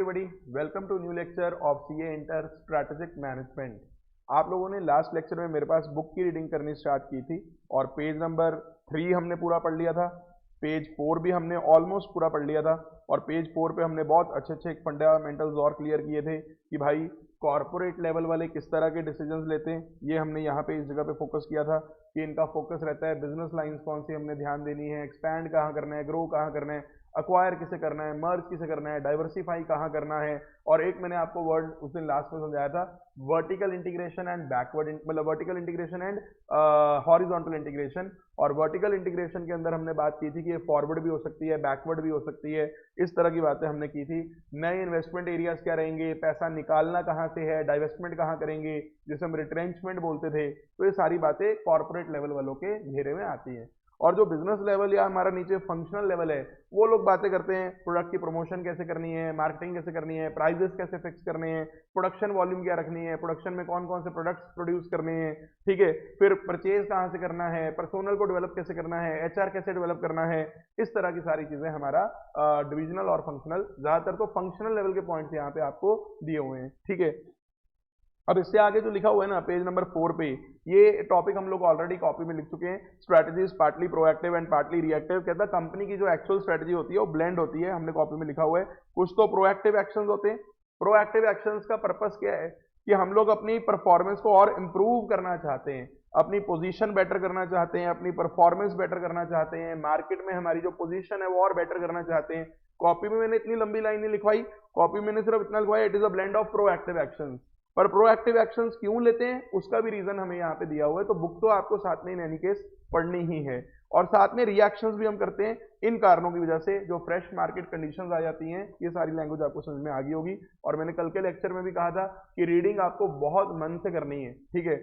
everybody, welcome to new lecture of CA inter strategic management. आप लोगों ने last lecture में मेरे पास बुक की रीडिंग करनी स्टार्ट की थी और पेज नंबर 3 हमने पूरा पढ़ लिया था। पेज 4 भी हमने ऑलमोस्ट पूरा पढ़ लिया था और पेज 4 पे हमने बहुत अच्छे अच्छे फंडामेंटल्स और क्लियर किए थे कि भाई कॉर्पोरेट लेवल वाले किस तरह के डिसीजंस लेते हैं। ये हमने यहाँ पे इस जगह पे फोकस किया था कि इनका फोकस रहता है बिजनेस लाइंस कौन सी हमने ध्यान देनी है, एक्सपैंड कहाँ करना है, ग्रो कहाँ करना है, अक्वायर किसे करना है, मर्ज किसे करना है, डाइवर्सिफाई कहाँ करना है। और एक मैंने आपको वर्ड उस दिन लास्ट में समझाया था, वर्टिकल इंटीग्रेशन एंड बैकवर्ड, मतलब vertical integration and horizontal integration. और वर्टिकल इंटीग्रेशन के अंदर हमने बात की थी कि ये फॉरवर्ड भी हो सकती है, बैकवर्ड भी हो सकती है, इस तरह की बातें हमने की थी। नए इन्वेस्टमेंट एरियाज क्या रहेंगे, पैसा निकालना कहाँ से है, डाइवेस्टमेंट कहाँ करेंगे, जिसे हम रिट्रेंचमेंट बोलते थे। तो ये सारी बातें कॉर्पोरेट लेवल वालों के घेरे में आती हैं। और जो बिजनेस लेवल या हमारा नीचे फंक्शनल लेवल है, वो लोग बातें करते हैं प्रोडक्ट की प्रमोशन कैसे करनी है, मार्केटिंग कैसे करनी है, प्राइजेस कैसे फिक्स करने हैं, प्रोडक्शन वॉल्यूम क्या रखनी है, प्रोडक्शन में कौन कौन से प्रोडक्ट्स प्रोड्यूस करने हैं, ठीक है, फिर परचेज कहाँ से करना है, पर्सोनल को डेवलप कैसे करना है, एचआर कैसे डेवलप करना है। इस तरह की सारी चीजें हमारा डिविजनल और फंक्शनल, ज्यादातर तो फंक्शनल लेवल के पॉइंट्स यहाँ पे आपको दिए हुए हैं, ठीक है। अब इससे आगे जो लिखा हुआ है ना पेज नंबर 4 पे, ये टॉपिक हम लोग ऑलरेडी कॉपी में लिख चुके हैं। Strategies partly proactive and partly reactive. कहता है कंपनी की जो एक्चुअल स्ट्रेटजी होती है वो ब्लेंड होती है, हमने कॉपी में लिखा हुआ है। कुछ तो प्रोएक्टिव एक्शंस होते हैं। प्रोएक्टिव एक्शंस का पर्पस क्या है कि हम लोग अपनी परफॉर्मेंस को और इंप्रूव करना चाहते हैं, अपनी पोजीशन बेटर करना चाहते हैं, अपनी परफॉर्मेंस बेटर करना चाहते हैं, मार्केट में हमारी जो पोजीशन है वो और बेटर करना चाहते हैं। कॉपी में मैंने इतनी लंबी लाइन नहीं लिखवाई, कॉपी में मैंने सिर्फ इतना लिखवाया, it is a blend of proactive actions. पर प्रोएक्टिव एक्शंस क्यों लेते हैं उसका भी रीजन हमें यहाँ पे दिया हुआ है, तो बुक तो आपको साथ में इन एनी केस पढ़नी ही है। और साथ में रिएक्शंस भी हम करते हैं इन कारणों की वजह से जो फ्रेश मार्केट कंडीशंस आ जाती हैं। ये सारी लैंग्वेज आपको समझ में आ गई होगी। और मैंने कल के लेक्चर में भी कहा था कि रीडिंग आपको बहुत मन से करनी है, ठीक है।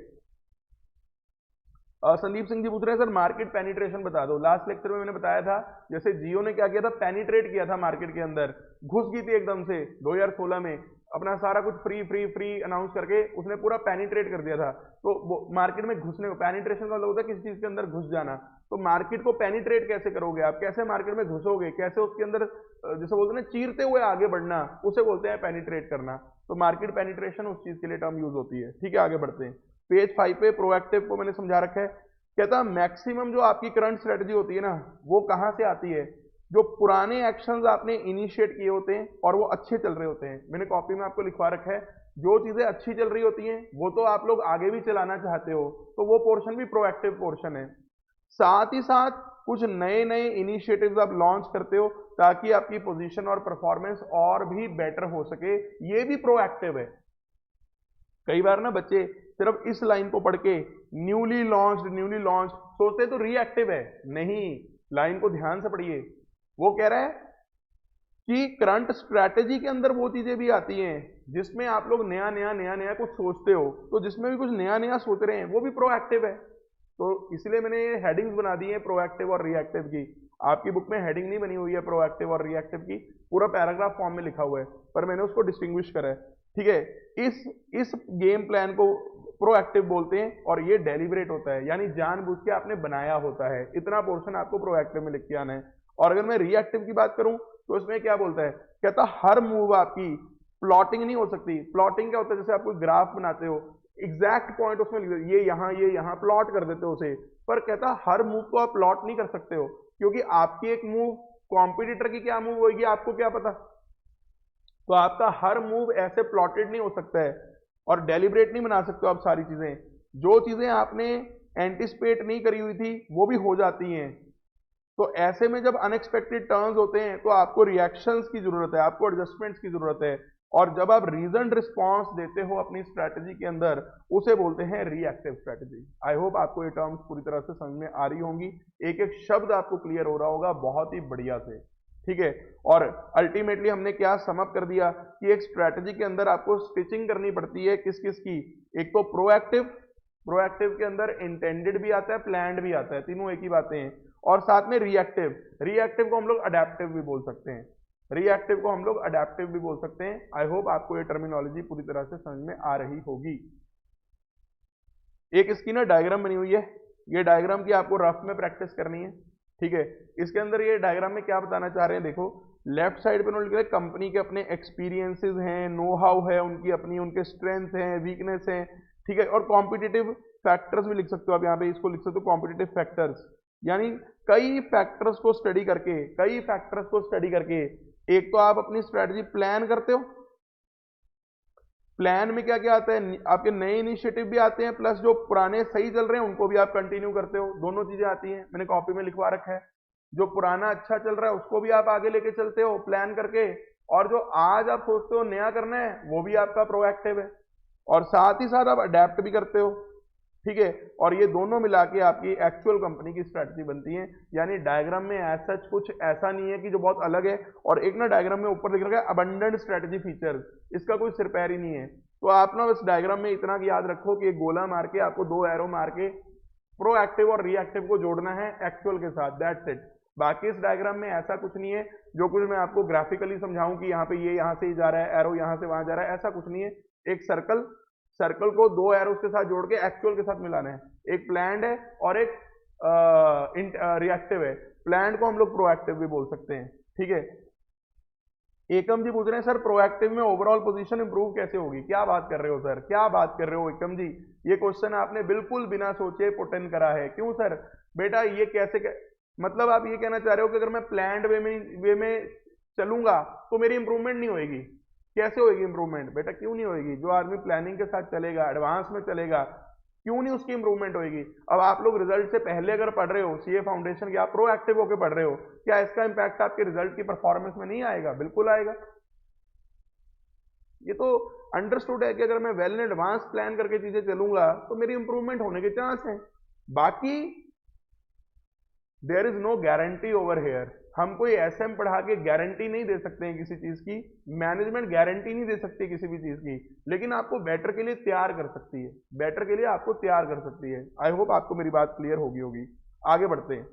संदीप सिंह जी पूछ रहे हैं सर मार्केट पेनिट्रेशन बता दो। लास्ट लेक्चर में मैंने बताया था जैसे जियो ने क्या किया था, पेनिट्रेट किया था मार्केट के अंदर, घुस गई थी एकदम से 2016 में, अपना सारा कुछ फ्री फ्री फ्री अनाउंस करके उसने पूरा पेनिट्रेट कर दिया था। तो मार्केट में घुसने को पेनिट्रेशन का मतलब होता है किसी चीज के अंदर घुस जाना। तो मार्केट को पेनिट्रेट कैसे करोगे आप, कैसे मार्केट में घुसोगे, कैसे उसके अंदर जैसे बोलते हैं ना चीरते हुए आगे बढ़ना, उसे बोलते हैं पेनिट्रेट करना। तो मार्केट पेनिट्रेशन उस चीज के लिए टर्म यूज होती है, ठीक है। आगे बढ़ते हैं पेज 5 पे प्रोएक्टिव को मैंने समझा रखा है। कहता मैक्सिमम जो आपकी करंट स्ट्रेटजी होती है ना वो कहां से आती है, जो पुराने एक्शंस आपने इनिशिएट किए होते हैं और वो अच्छे चल रहे होते हैं। मैंने कॉपी में आपको लिखवा रखा है जो चीजें अच्छी चल रही होती हैं वो तो आप लोग आगे भी चलाना चाहते हो, तो वो पोर्शन भी प्रोएक्टिव पोर्शन है। साथ ही साथ कुछ नए नए इनिशिएटिव्स आप लॉन्च करते हो ताकि आपकी पोजीशन और परफॉर्मेंस और भी बेटर हो सके, ये भी प्रोएक्टिव है। कई बार ना बच्चे सिर्फ इस लाइन को पढ़ के न्यूली लॉन्च सोचते तो रिएक्टिव है, नहीं, लाइन को ध्यान से पढ़िए। वो कह रहा है कि करंट स्ट्रैटेजी के अंदर वो चीजें भी आती हैं जिसमें आप लोग नया नया कुछ सोचते हो, तो जिसमें भी कुछ नया नया सोच रहे हैं वो भी प्रोएक्टिव है। तो इसलिए मैंने ये हेडिंग्स बना दी है प्रोएक्टिव और रिएक्टिव की। आपकी बुक में हेडिंग नहीं बनी हुई है प्रोएक्टिव और रिएक्टिव की, पूरा पैराग्राफ फॉर्म में लिखा हुआ है, पर मैंने उसको डिस्टिंग्विश करा है, ठीक है। इस गेम प्लान को प्रोएक्टिव बोलते हैं और ये डेलिबरेट होता है, यानी जानबूझ के आपने बनाया होता है। इतना पोर्शन आपको प्रोएक्टिव में लिख के आना है। और अगर मैं रिएक्टिव की बात करूं तो इसमें क्या बोलता है, कहता हर मूव आपकी प्लॉटिंग नहीं हो सकती। प्लॉटिंग क्या होता है, जैसे आप कोई ग्राफ बनाते हो, एग्जैक्ट पॉइंट उसमें लिख देते, ये यहाँ प्लॉट कर देते हो उसे, पर कहता हर मूव को आप प्लॉट नहीं कर सकते हो, क्योंकि आपकी एक मूव कॉम्पिटिटर की क्या मूव होगी आपको क्या पता। तो आपका हर मूव ऐसे प्लॉटेड नहीं हो सकता है और डेलिब्रेट नहीं बना सकते हो आप सारी चीजें। जो चीजें आपने एंटिसिपेट नहीं करी हुई थी वो भी हो जाती हैं। तो ऐसे में जब अनएक्सपेक्टेड टर्न्स होते हैं तो आपको रिएक्शंस की जरूरत है, आपको एडजस्टमेंट्स की जरूरत है। और जब आप रीजन रिस्पॉन्स देते हो अपनी स्ट्रैटेजी के अंदर उसे बोलते हैं रिएक्टिव स्ट्रैटेजी। आई होप आपको ये टर्म्स पूरी तरह से समझ में आ रही होंगी, एक एक शब्द आपको क्लियर हो रहा होगा बहुत ही बढ़िया से, ठीक है। और अल्टीमेटली हमने क्या समअप कर दिया कि एक स्ट्रैटेजी के अंदर आपको स्टिचिंग करनी पड़ती है किस किस की, एक तो प्रोएक्टिव के अंदर इंटेंडेड भी आता है, प्लान्ड भी आता है, तीनों एक ही बातें हैं। और साथ में रिएक्टिव को हम लोग अडेप्टिव भी बोल सकते हैं, रिएक्टिव को हम लोग अडेप्टिव भी बोल सकते हैं। आई होप आपको ये टर्मिनोलॉजी पूरी तरह से समझ में आ रही होगी। एक इसकी ना डायग्राम बनी हुई है, ये डायग्राम की आपको रफ में प्रैक्टिस करनी है, ठीक है। इसके अंदर ये डायग्राम में क्या बताना चाह रहे हैं देखो, लेफ्ट साइड पे उन्होंने लिखा है कंपनी के अपने एक्सपीरियंसेस हैं, नो हाउ है उनकी अपनी, उनके स्ट्रेंथ हैं, वीकनेस हैं, ठीक है। और कॉम्पिटिटिव फैक्टर्स भी लिख सकते हो आप यहाँ पे, इसको लिख सकते हो कॉम्पिटिटिव फैक्टर्स, यानी कई फैक्टर्स को स्टडी करके, कई फैक्टर्स को स्टडी करके एक तो आप अपनी स्ट्रेटजी प्लान करते हो, प्लान में क्या क्या आता है, आपके नए इनिशिएटिव भी आते हैं, प्लस जो पुराने सही चल रहे हैं उनको भी आप कंटिन्यू करते हो, दोनों चीजें आती हैं, मैंने कॉपी में लिखवा रखा है। जो पुराना अच्छा चल रहा है उसको भी आप आगे लेके चलते हो प्लान करके, और जो आज आप सोचते हो नया करना है वो भी आपका प्रोएक्टिव है, और साथ ही साथ आप अडेप्ट भी करते हो, ठीक है। और ये दोनों मिला के आपकी एक्चुअल कंपनी की स्ट्रेटजी बनती है। यानी डायग्राम में ऐसा कुछ ऐसा नहीं है कि जो बहुत अलग है, और एक ना डायग्राम में ऊपर लिख रखा है अबंडेंट स्ट्रेटजी फीचर्स, इसका कोई सिर पैर ही नहीं है। तो आप ना बस डायग्राम में इतना याद रखो कि एक गोला मार के आपको दो एरो मार के प्रोएक्टिव और रिएक्टिव को जोड़ना है एक्चुअल के साथ, दैट्स इट। बाकी इस डायग्राम में ऐसा कुछ नहीं है जो कुछ मैं आपको ग्राफिकली समझाऊं कि यहाँ पे ये यहाँ से ही जा रहा है, एरो यहाँ से वहां जा रहा है, ऐसा कुछ नहीं है। एक सर्कल, सर्कल को दो एरोस के साथ जोड़ के एक्चुअल के साथ मिलाना है। एक प्लान्ड है और एक रिएक्टिव है। प्लान्ड को हम लोग प्रोएक्टिव भी बोल सकते हैं, ठीक है। एकम जी पूछ रहे हैं सर प्रोएक्टिव में ओवरऑल पोजीशन इंप्रूव कैसे होगी? क्या बात कर रहे हो सर, क्या बात कर रहे हो एकम जी, ये क्वेश्चन आपने बिल्कुल बिना सोचे पुट इन करा है। क्यों सर? बेटा ये कैसे मतलब आप ये कहना चाह रहे हो कि अगर मैं प्लान्ड वे में चलूंगा तो मेरी इंप्रूवमेंट नहीं होगी? कैसे होगी इंप्रूवमेंट? बेटा क्यों नहीं होगी? जो आदमी प्लानिंग के साथ चलेगा, एडवांस में चलेगा, क्यों नहीं उसकी इंप्रूवमेंट होगी? अब आप लोग रिजल्ट से पहले अगर पढ़ रहे हो सीए फाउंडेशन की, आप प्रोएक्टिव होकर पढ़ रहे हो, क्या इसका इंपैक्ट आपके रिजल्ट की परफॉर्मेंस में नहीं आएगा? बिल्कुल आएगा। ये तो अंडरस्टूड है कि अगर मैं वेल इन एडवांस प्लान करके चीजें चलूंगा तो मेरी इंप्रूवमेंट होने के चांस हैं। बाकी there is no guarantee over here. हम कोई एसएम पढ़ा के गारंटी नहीं दे सकते हैं किसी चीज की, मैनेजमेंट गारंटी नहीं दे सकती किसी भी चीज की, लेकिन आपको बेटर के लिए तैयार कर सकती है, बेटर के लिए आपको तैयार कर सकती है। आई होप आपको मेरी बात क्लियर होगी। आगे बढ़ते हैं।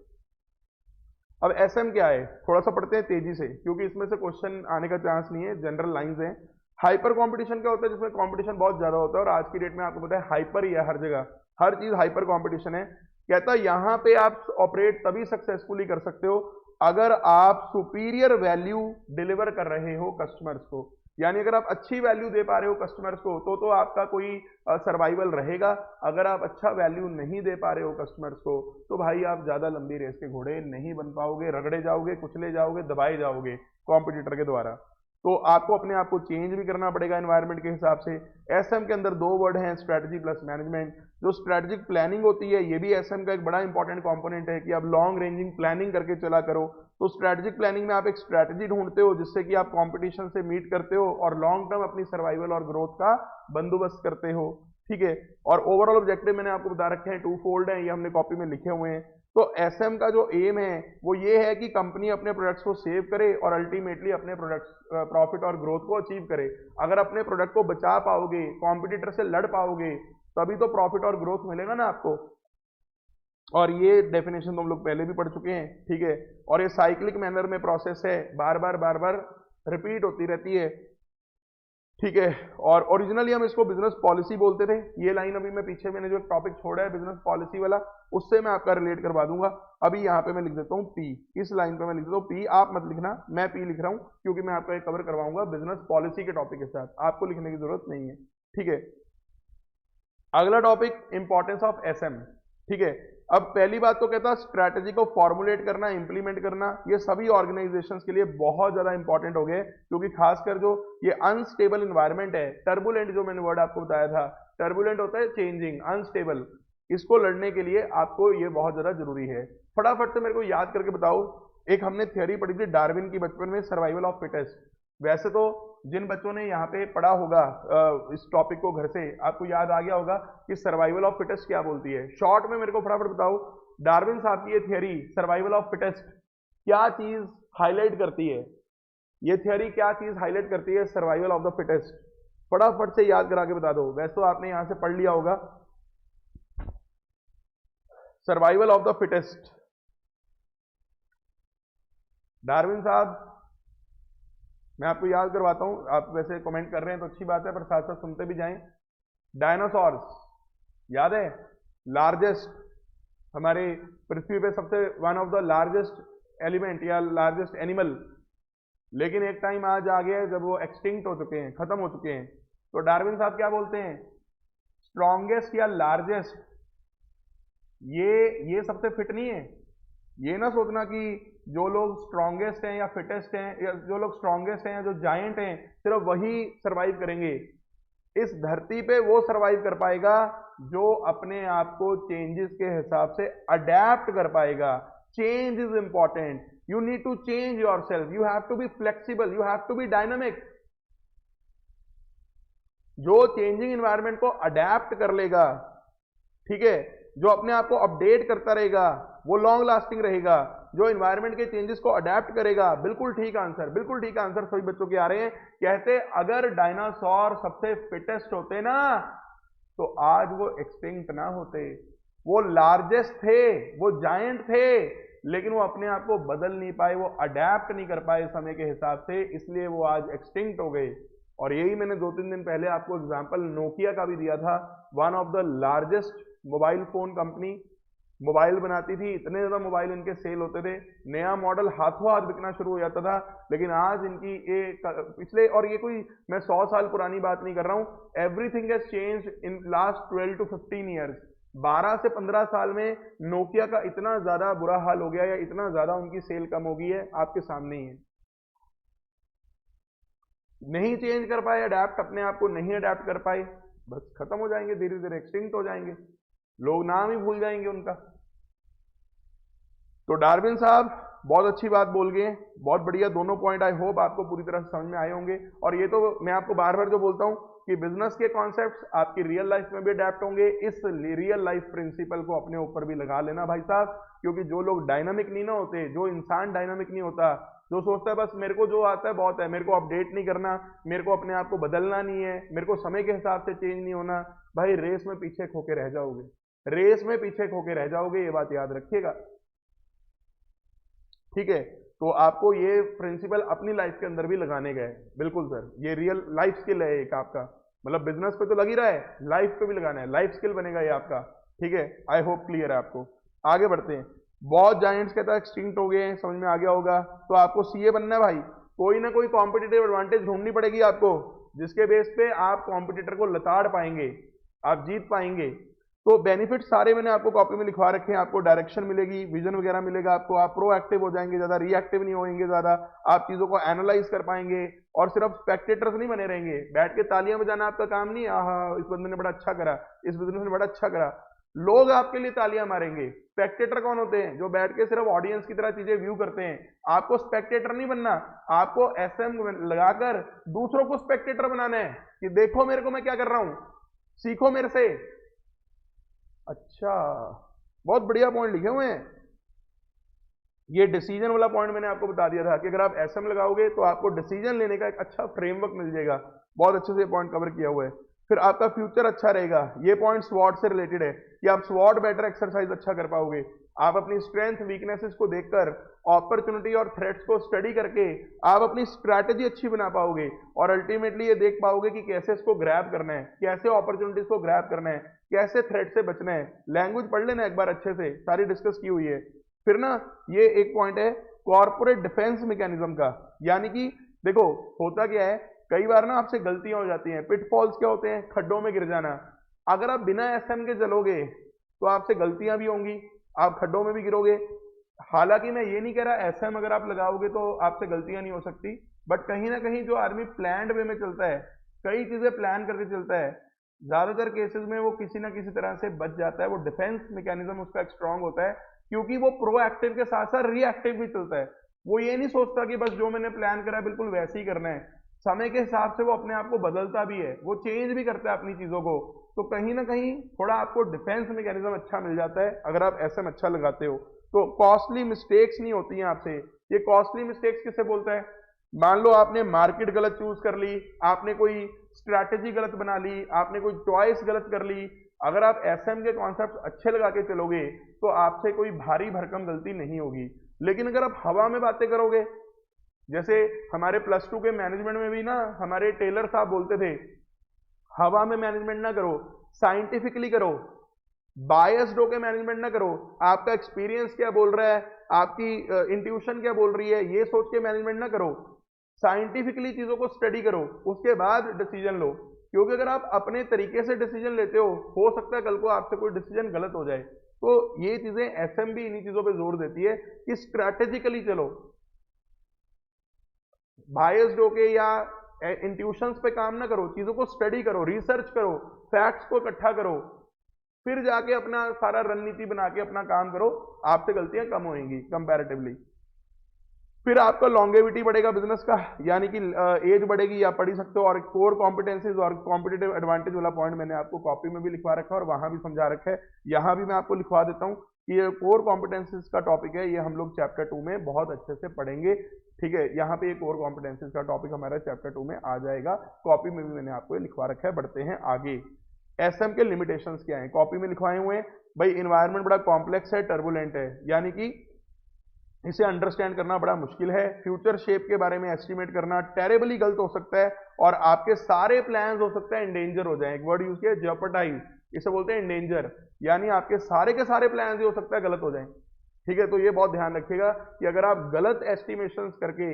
अब एसएम क्या है थोड़ा सा पढ़ते हैं तेजी से, क्योंकि इसमें से क्वेश्चन आने का चांस नहीं है, जनरल लाइंस हैं। हाइपर कंपटीशन क्या होता है? जिसमें कंपटीशन बहुत ज्यादा होता है, और आज की डेट में आपको पता है हाइपर ही है, हर जगह हर चीज हाइपर कंपटीशन है। कहता है यहां पे आप ऑपरेट तभी सक्सेसफुली कर सकते हो अगर आप सुपीरियर वैल्यू डिलीवर कर रहे हो कस्टमर्स को। यानी अगर आप अच्छी वैल्यू दे पा रहे हो कस्टमर्स को तो आपका कोई सर्वाइवल रहेगा। अगर आप अच्छा वैल्यू नहीं दे पा रहे हो कस्टमर्स को तो भाई आप ज्यादा लंबी रेस के घोड़े नहीं बन पाओगे, रगड़े जाओगे, कुचले जाओगे, दबाए जाओगे कॉम्पिटिटर के द्वारा। तो आपको अपने आप को चेंज भी करना पड़ेगा एनवायरनमेंट के हिसाब से। एसएम के अंदर दो वर्ड हैं, स्ट्रेटजी प्लस मैनेजमेंट। जो स्ट्रेटेजिक प्लानिंग होती है ये भी एसएम का एक बड़ा इंपॉर्टेंट कंपोनेंट है कि आप लॉन्ग रेंजिंग प्लानिंग करके चला करो। तो स्ट्रेटेजिक प्लानिंग में आप एक स्ट्रेटजी ढूंढते हो जिससे कि आप कंपटीशन से मीट करते हो और लॉन्ग टर्म अपनी सर्वाइवल और ग्रोथ का बंदोबस्त करते हो, ठीक है। और ओवरऑल ऑब्जेक्टिव मैंने आपको बता रखे हैं, टू फोल्ड है, ये हमने कॉपी में लिखे हुए हैं। तो एसएम का जो एम है वो ये है कि कंपनी अपने प्रोडक्ट्स को सेव करे और अल्टीमेटली अपने प्रोडक्ट्स प्रॉफिट और ग्रोथ को अचीव करे। अगर अपने प्रोडक्ट को बचा पाओगे, कॉम्पिटिटर से लड़ पाओगे, तभी तो प्रॉफिट और ग्रोथ मिलेगा ना आपको। और ये डेफिनेशन तो हम लोग पहले भी पढ़ चुके हैं, ठीक है। और ये साइक्लिक मैनर में प्रोसेस है, बार बार रिपीट होती रहती है, ठीक है। और ओरिजिनली हम इसको बिजनेस पॉलिसी बोलते थे। ये लाइन अभी मैं पीछे मैंने जो एक टॉपिक छोड़ा है बिजनेस पॉलिसी वाला, उससे मैं आपका रिलेट करवा दूंगा। अभी यहाँ पे मैं लिख देता हूँ पी, इस लाइन पे मैं लिख देता हूँ पी, आप मत लिखना, मैं पी लिख रहा हूँ क्योंकि मैं आपका एक कवर करवाऊंगा बिजनेस पॉलिसी के टॉपिक के साथ, आपको लिखने की जरूरत नहीं है, ठीक है। अगला टॉपिक इंपॉर्टेंस ऑफ एसएम, ठीक है। अब पहली बात तो कहता है स्ट्रैटेजी को फॉर्मुलेट करना, इंप्लीमेंट करना, ये सभी ऑर्गेनाइजेशंस के लिए बहुत ज्यादा इंपॉर्टेंट हो गए, क्योंकि खासकर जो ये अनस्टेबल इन्वायरमेंट है, टर्बुलेंट जो मैंने वर्ड आपको बताया था, टर्बुलेंट होता है चेंजिंग, अनस्टेबल, इसको लड़ने के लिए आपको ये बहुत ज्यादा जरूरी है। फटाफट से मेरे को याद करके बताओ, एक हमने थ्योरी पढ़ी थी डार्विन की बचपन में, सर्वाइवल ऑफ फिटेस्ट। वैसे तो जिन बच्चों ने यहाँ पे पढ़ा होगा इस टॉपिक को घर से, आपको याद आ गया होगा कि सर्वाइवल ऑफ फिटेस्ट क्या बोलती है। शॉर्ट में मेरे को फटाफट बताओ, डार्विन साहब की ये थियरी सर्वाइवल ऑफ फिटेस्ट क्या चीज हाईलाइट करती है? ये थियरी क्या चीज हाईलाइट करती है सर्वाइवल ऑफ द फिटेस्ट? फटाफट से याद करा के बता दो। वैसे तो आपने यहां से पढ़ लिया होगा survival of the fittest. Darwin साहब मैं आपको याद करवाता हूं, आप वैसे कमेंट कर रहे हैं तो अच्छी बात है, पर साथ साथ सुनते भी जाएं। डायनासोर्स याद है, लार्जेस्ट, हमारे पृथ्वी पे सबसे one of the largest element या लार्जेस्ट एनिमल, लेकिन एक टाइम आज आ गया है जब वो एक्सटिंक्ट हो चुके हैं, खत्म हो चुके हैं। तो डार्विन साहब क्या बोलते हैं, स्ट्रॉन्गेस्ट या लार्जेस्ट, ये सबसे फिट नहीं है। ये ना सोचना कि जो लोग स्ट्रॉन्गेस्ट हैं या फिटेस्ट हैं, या जो लोग स्ट्रॉन्गेस्ट हैं या जो जायंट हैं सिर्फ वही सरवाइव करेंगे। इस धरती पे वो सरवाइव कर पाएगा जो अपने आप को चेंजेस के हिसाब से अडेप्ट कर पाएगा। Change is important, you need to change yourself, you have to be flexible, you have to be dynamic. जो चेंजिंग इन्वायरमेंट को अडेप्ट कर लेगा, ठीक है, जो अपने आप को अपडेट करता रहेगा, वो लॉन्ग लास्टिंग रहेगा। जो इन्वायरमेंट के चेंजेस को अडेप्ट करेगा, बिल्कुल ठीक आंसर, बिल्कुल ठीक आंसर सभी बच्चों के आ रहे हैं। कहते अगर डायनासोर सबसे फिटेस्ट होते ना तो आज वो एक्सटिंक्ट ना होते। वो लार्जेस्ट थे, वो जायंट थे, लेकिन वो अपने आप को बदल नहीं पाए, वो अडेप्ट नहीं कर पाए समय के हिसाब से, इसलिए वो आज एक्सटिंक्ट हो गए। और यही मैंने 2-3 दिन पहले आपको एग्जांपल नोकिया का भी दिया था। One of the largest mobile phone company, mobile बनाती थी, इतने ज्यादा मोबाइल इनके सेल होते थे, नया मॉडल हाथों हाथ बिकना शुरू हो जाता था। लेकिन आज इनकी ये पिछले, और ये कोई मैं 100 साल पुरानी बात नहीं कर रहा हूं, everything has change in last 12 to 15 years. 12 से 15 साल में नोकिया का इतना ज्यादा बुरा हाल हो गया, या इतना ज्यादा उनकी सेल कम हो गई है, आपके सामने ही है। नहीं चेंज कर पाए, अडेप्ट अपने आप को नहीं अडेप्ट कर पाए, बस खत्म हो जाएंगे, धीरे धीरे एक्सटिंक्ट हो जाएंगे, लोग नाम ही भूल जाएंगे उनका। तो डार्विन साहब बहुत अच्छी बात बोल गए, बहुत बढ़िया, दोनों पॉइंट आई होप आपको पूरी तरह से समझ में आए होंगे। और ये तो मैं आपको बार बार जो बोलता हूं कि बिजनेस के कॉन्सेप्ट्स आपकी रियल लाइफ में भी अडेप्ट होंगे, इस रियल लाइफ प्रिंसिपल को अपने ऊपर भी लगा लेना भाई साहब। क्योंकि जो लोग डायनामिक नहीं ना होते, जो इंसान डायनामिक नहीं होता, जो सोचता है बस मेरे को जो आता है बहुत है, मेरे को अपडेट नहीं करना, मेरे को अपने आप को बदलना नहीं है, मेरे को समय के हिसाब से चेंज नहीं होना, भाई रेस में पीछे खो के रह जाओगे, रेस में पीछे खो के रह जाओगे, ये बात याद रखिएगा, ठीक है। तो आपको ये प्रिंसिपल अपनी लाइफ के अंदर भी लगाने गए, बिल्कुल सर, ये रियल लाइफ स्किल है एक आपका, मतलब बिजनेस पे तो लग ही रहा है, लाइफ पे भी लगाना है, लाइफ स्किल बनेगा ये आपका, ठीक है। आई होप क्लियर है आपको। आगे बढ़ते हैं। बहुत जायंट्स कहता है एक्सटिंक्ट हो गए हैं, समझ में आ गया होगा। तो आपको सीए बनना है भाई, कोई ना कोई कॉम्पिटिटिव एडवांटेज ढूंढनी पड़ेगी आपको, जिसके बेस पे आप कॉम्पिटिटर को लताड़ पाएंगे, आप जीत पाएंगे। तो बेनिफिट सारे मैंने आपको कॉपी में लिखवा रखे हैं, आपको डायरेक्शन मिलेगी, विजन वगैरह मिलेगा आपको, आप प्रोएक्टिव हो जाएंगे, ज्यादा रिएक्टिव नहीं होंगे, ज्यादा आप चीजों को एनालाइज कर पाएंगे, और सिर्फ स्पेक्टेटर्स नहीं बने रहेंगे, बैठ के तालियां बजाना आपका काम नहीं, आहा इस बंदे ने बड़ा अच्छा करा, इस बिजनेस ने बड़ा अच्छा करा, लोग आपके लिए तालियां मारेंगे। स्पेक्टेटर कौन होते हैं, जो बैठ के सिर्फ ऑडियंस की तरह चीजें व्यू करते हैं। आपको स्पेक्टेटर नहीं बनना, आपको एसएम लगाकर दूसरों को स्पेक्टेटर बनाना है, कि देखो मेरे को मैं क्या कर रहा हूं, सीखो मेरे से। अच्छा, बहुत बढ़िया पॉइंट लिखे हुए हैं। ये डिसीजन वाला पॉइंट मैंने आपको बता दिया था कि अगर आप एसएम लगाओगे तो आपको डिसीजन लेने का एक अच्छा फ्रेमवर्क मिल जाएगा, बहुत अच्छे से पॉइंट कवर किया हुआ है। फिर आपका फ्यूचर अच्छा रहेगा, ये पॉइंट स्वॉट से रिलेटेड है कि आप स्वॉट बेटर एक्सरसाइज अच्छा कर पाओगे। आप अपनी स्ट्रेंथ वीकनेसेस को देखकर, अपॉर्चुनिटी और थ्रेट्स को स्टडी करके आप अपनी स्ट्रैटेजी अच्छी बना पाओगे, और अल्टीमेटली ये देख पाओगे कि कैसे इसको ग्रैब करना है, कैसे अपॉर्चुनिटीज को ग्रैब करना है, कैसे थ्रेट से बचना है। लैंग्वेज पढ़ लेना एक बार अच्छे से, सारी डिस्कस की हुई है। फिर ना ये एक पॉइंट है कॉर्पोरेट डिफेंस मैकेनिज्म का, यानी कि देखो होता क्या है, कई बार ना आपसे गलतियां हो जाती हैं। पिटफॉल्स क्या होते हैं, खड्डों में गिर जाना। अगर आप बिना एसएम के चलोगे तो आपसे गलतियां भी होंगी, आप खड्डों में भी गिरोगे। हालांकि मैं ये नहीं कह रहा एसएम अगर आप लगाओगे तो आपसे गलतियां नहीं हो सकती, बट कहीं ना कहीं जो आदमी प्लान्ड वे में चलता है, कई चीजें प्लान करके चलता है, ज्यादातर केसेस में वो किसी ना किसी तरह से बच जाता है। वो डिफेंस मैकेनिज्म उसका एक स्ट्रांग होता है, क्योंकि वो प्रोएक्टिव के साथ साथ रिएक्टिव भी चलता है। वो ये नहीं सोचता कि बस जो मैंने प्लान करा है बिल्कुल वैसे ही करना है, समय के हिसाब से वो अपने आप को बदलता भी है, वो चेंज भी करता है अपनी चीजों को। तो कहीं ना कहीं थोड़ा आपको डिफेंस मैकेनिज्म अच्छा मिल जाता है अगर आप एसएम अच्छा लगाते हो। तो कॉस्टली मिस्टेक्स नहीं होती हैं आपसे। ये कॉस्टली मिस्टेक्स किसे बोलता है, मान लो आपने मार्केट गलत चूज कर ली, आपने कोई स्ट्रैटेजी गलत बना ली, आपने कोई चॉइस गलत कर ली। अगर आप एसएम के कॉन्सेप्ट अच्छे लगा के चलोगे तो आपसे कोई भारी भरकम गलती नहीं होगी। लेकिन अगर आप हवा में बातें करोगे, जैसे हमारे +2 के मैनेजमेंट में भी ना हमारे टेलर साहब बोलते थे, हवा में मैनेजमेंट ना करो, साइंटिफिकली करो, बायस्ड होकर मैनेजमेंट ना करो। आपका एक्सपीरियंस क्या बोल रहा है, आपकी इंट्यूशन क्या बोल रही है, ये सोच के मैनेजमेंट ना करो। साइंटिफिकली चीजों को स्टडी करो, उसके बाद डिसीजन लो, क्योंकि अगर आप अपने तरीके से डिसीजन लेते हो सकता है कल को आपसे कोई डिसीजन गलत हो जाए। तो ये चीजें एसएमबी इन्हीं चीजों पे जोर देती है कि स्ट्रैटेजिकली चलो, बायस्ड होके या इंट्यूशंस पे काम ना करो, चीजों को स्टडी करो, रिसर्च करो, फैक्ट्स को इकट्ठा करो, फिर जाके अपना सारा रणनीति बना के अपना काम करो, आपसे गलतियां कम होंगी कंपैरेटिवली। फिर आपका लॉन्गेविटी बढ़ेगा बिजनेस का, यानी कि एज बढ़ेगी, आप पढ़ ही सकते हो। और कोर कॉम्पिटेंसीज और कॉम्पिटेटिव एडवांटेज वाला पॉइंट मैंने आपको कॉपी में भी लिखवा रखा है और वहां भी समझा रखा है, यहाँ भी मैं आपको लिखवा देता हूँ कि ये कोर कॉम्पिटेंसीज का टॉपिक है, ये हम लोग चैप्टर 2 में बहुत अच्छे से पढ़ेंगे, ठीक है। यहाँ पे ये कोर कॉम्पिटेंसीज का टॉपिक हमारा चैप्टर 2 में आ जाएगा, कॉपी में भी मैंने आपको ये लिखवा रखा है। बढ़ते हैं आगे, एसएम के लिमिटेशंस क्या हैं, कॉपी में लिखवाए हुए हैं भाई। इन्वायरमेंट बड़ा कॉम्प्लेक्स है, टर्बुलेंट है, यानी कि इसे अंडरस्टैंड करना बड़ा मुश्किल है। फ्यूचर शेप के बारे में एस्टिमेट करना टेरेबली गलत हो सकता है, और आपके सारे प्लान्स हो सकता है इंडेंजर हो जाए। एक वर्ड यूज किया, जेओपर्टाइज, इसे बोलते हैं इंडेंजर, यानी आपके सारे के सारे प्लान्स हो सकता है गलत हो जाए, ठीक है। तो ये बहुत ध्यान रखिएगा कि अगर आप गलत एस्टिमेशंस करके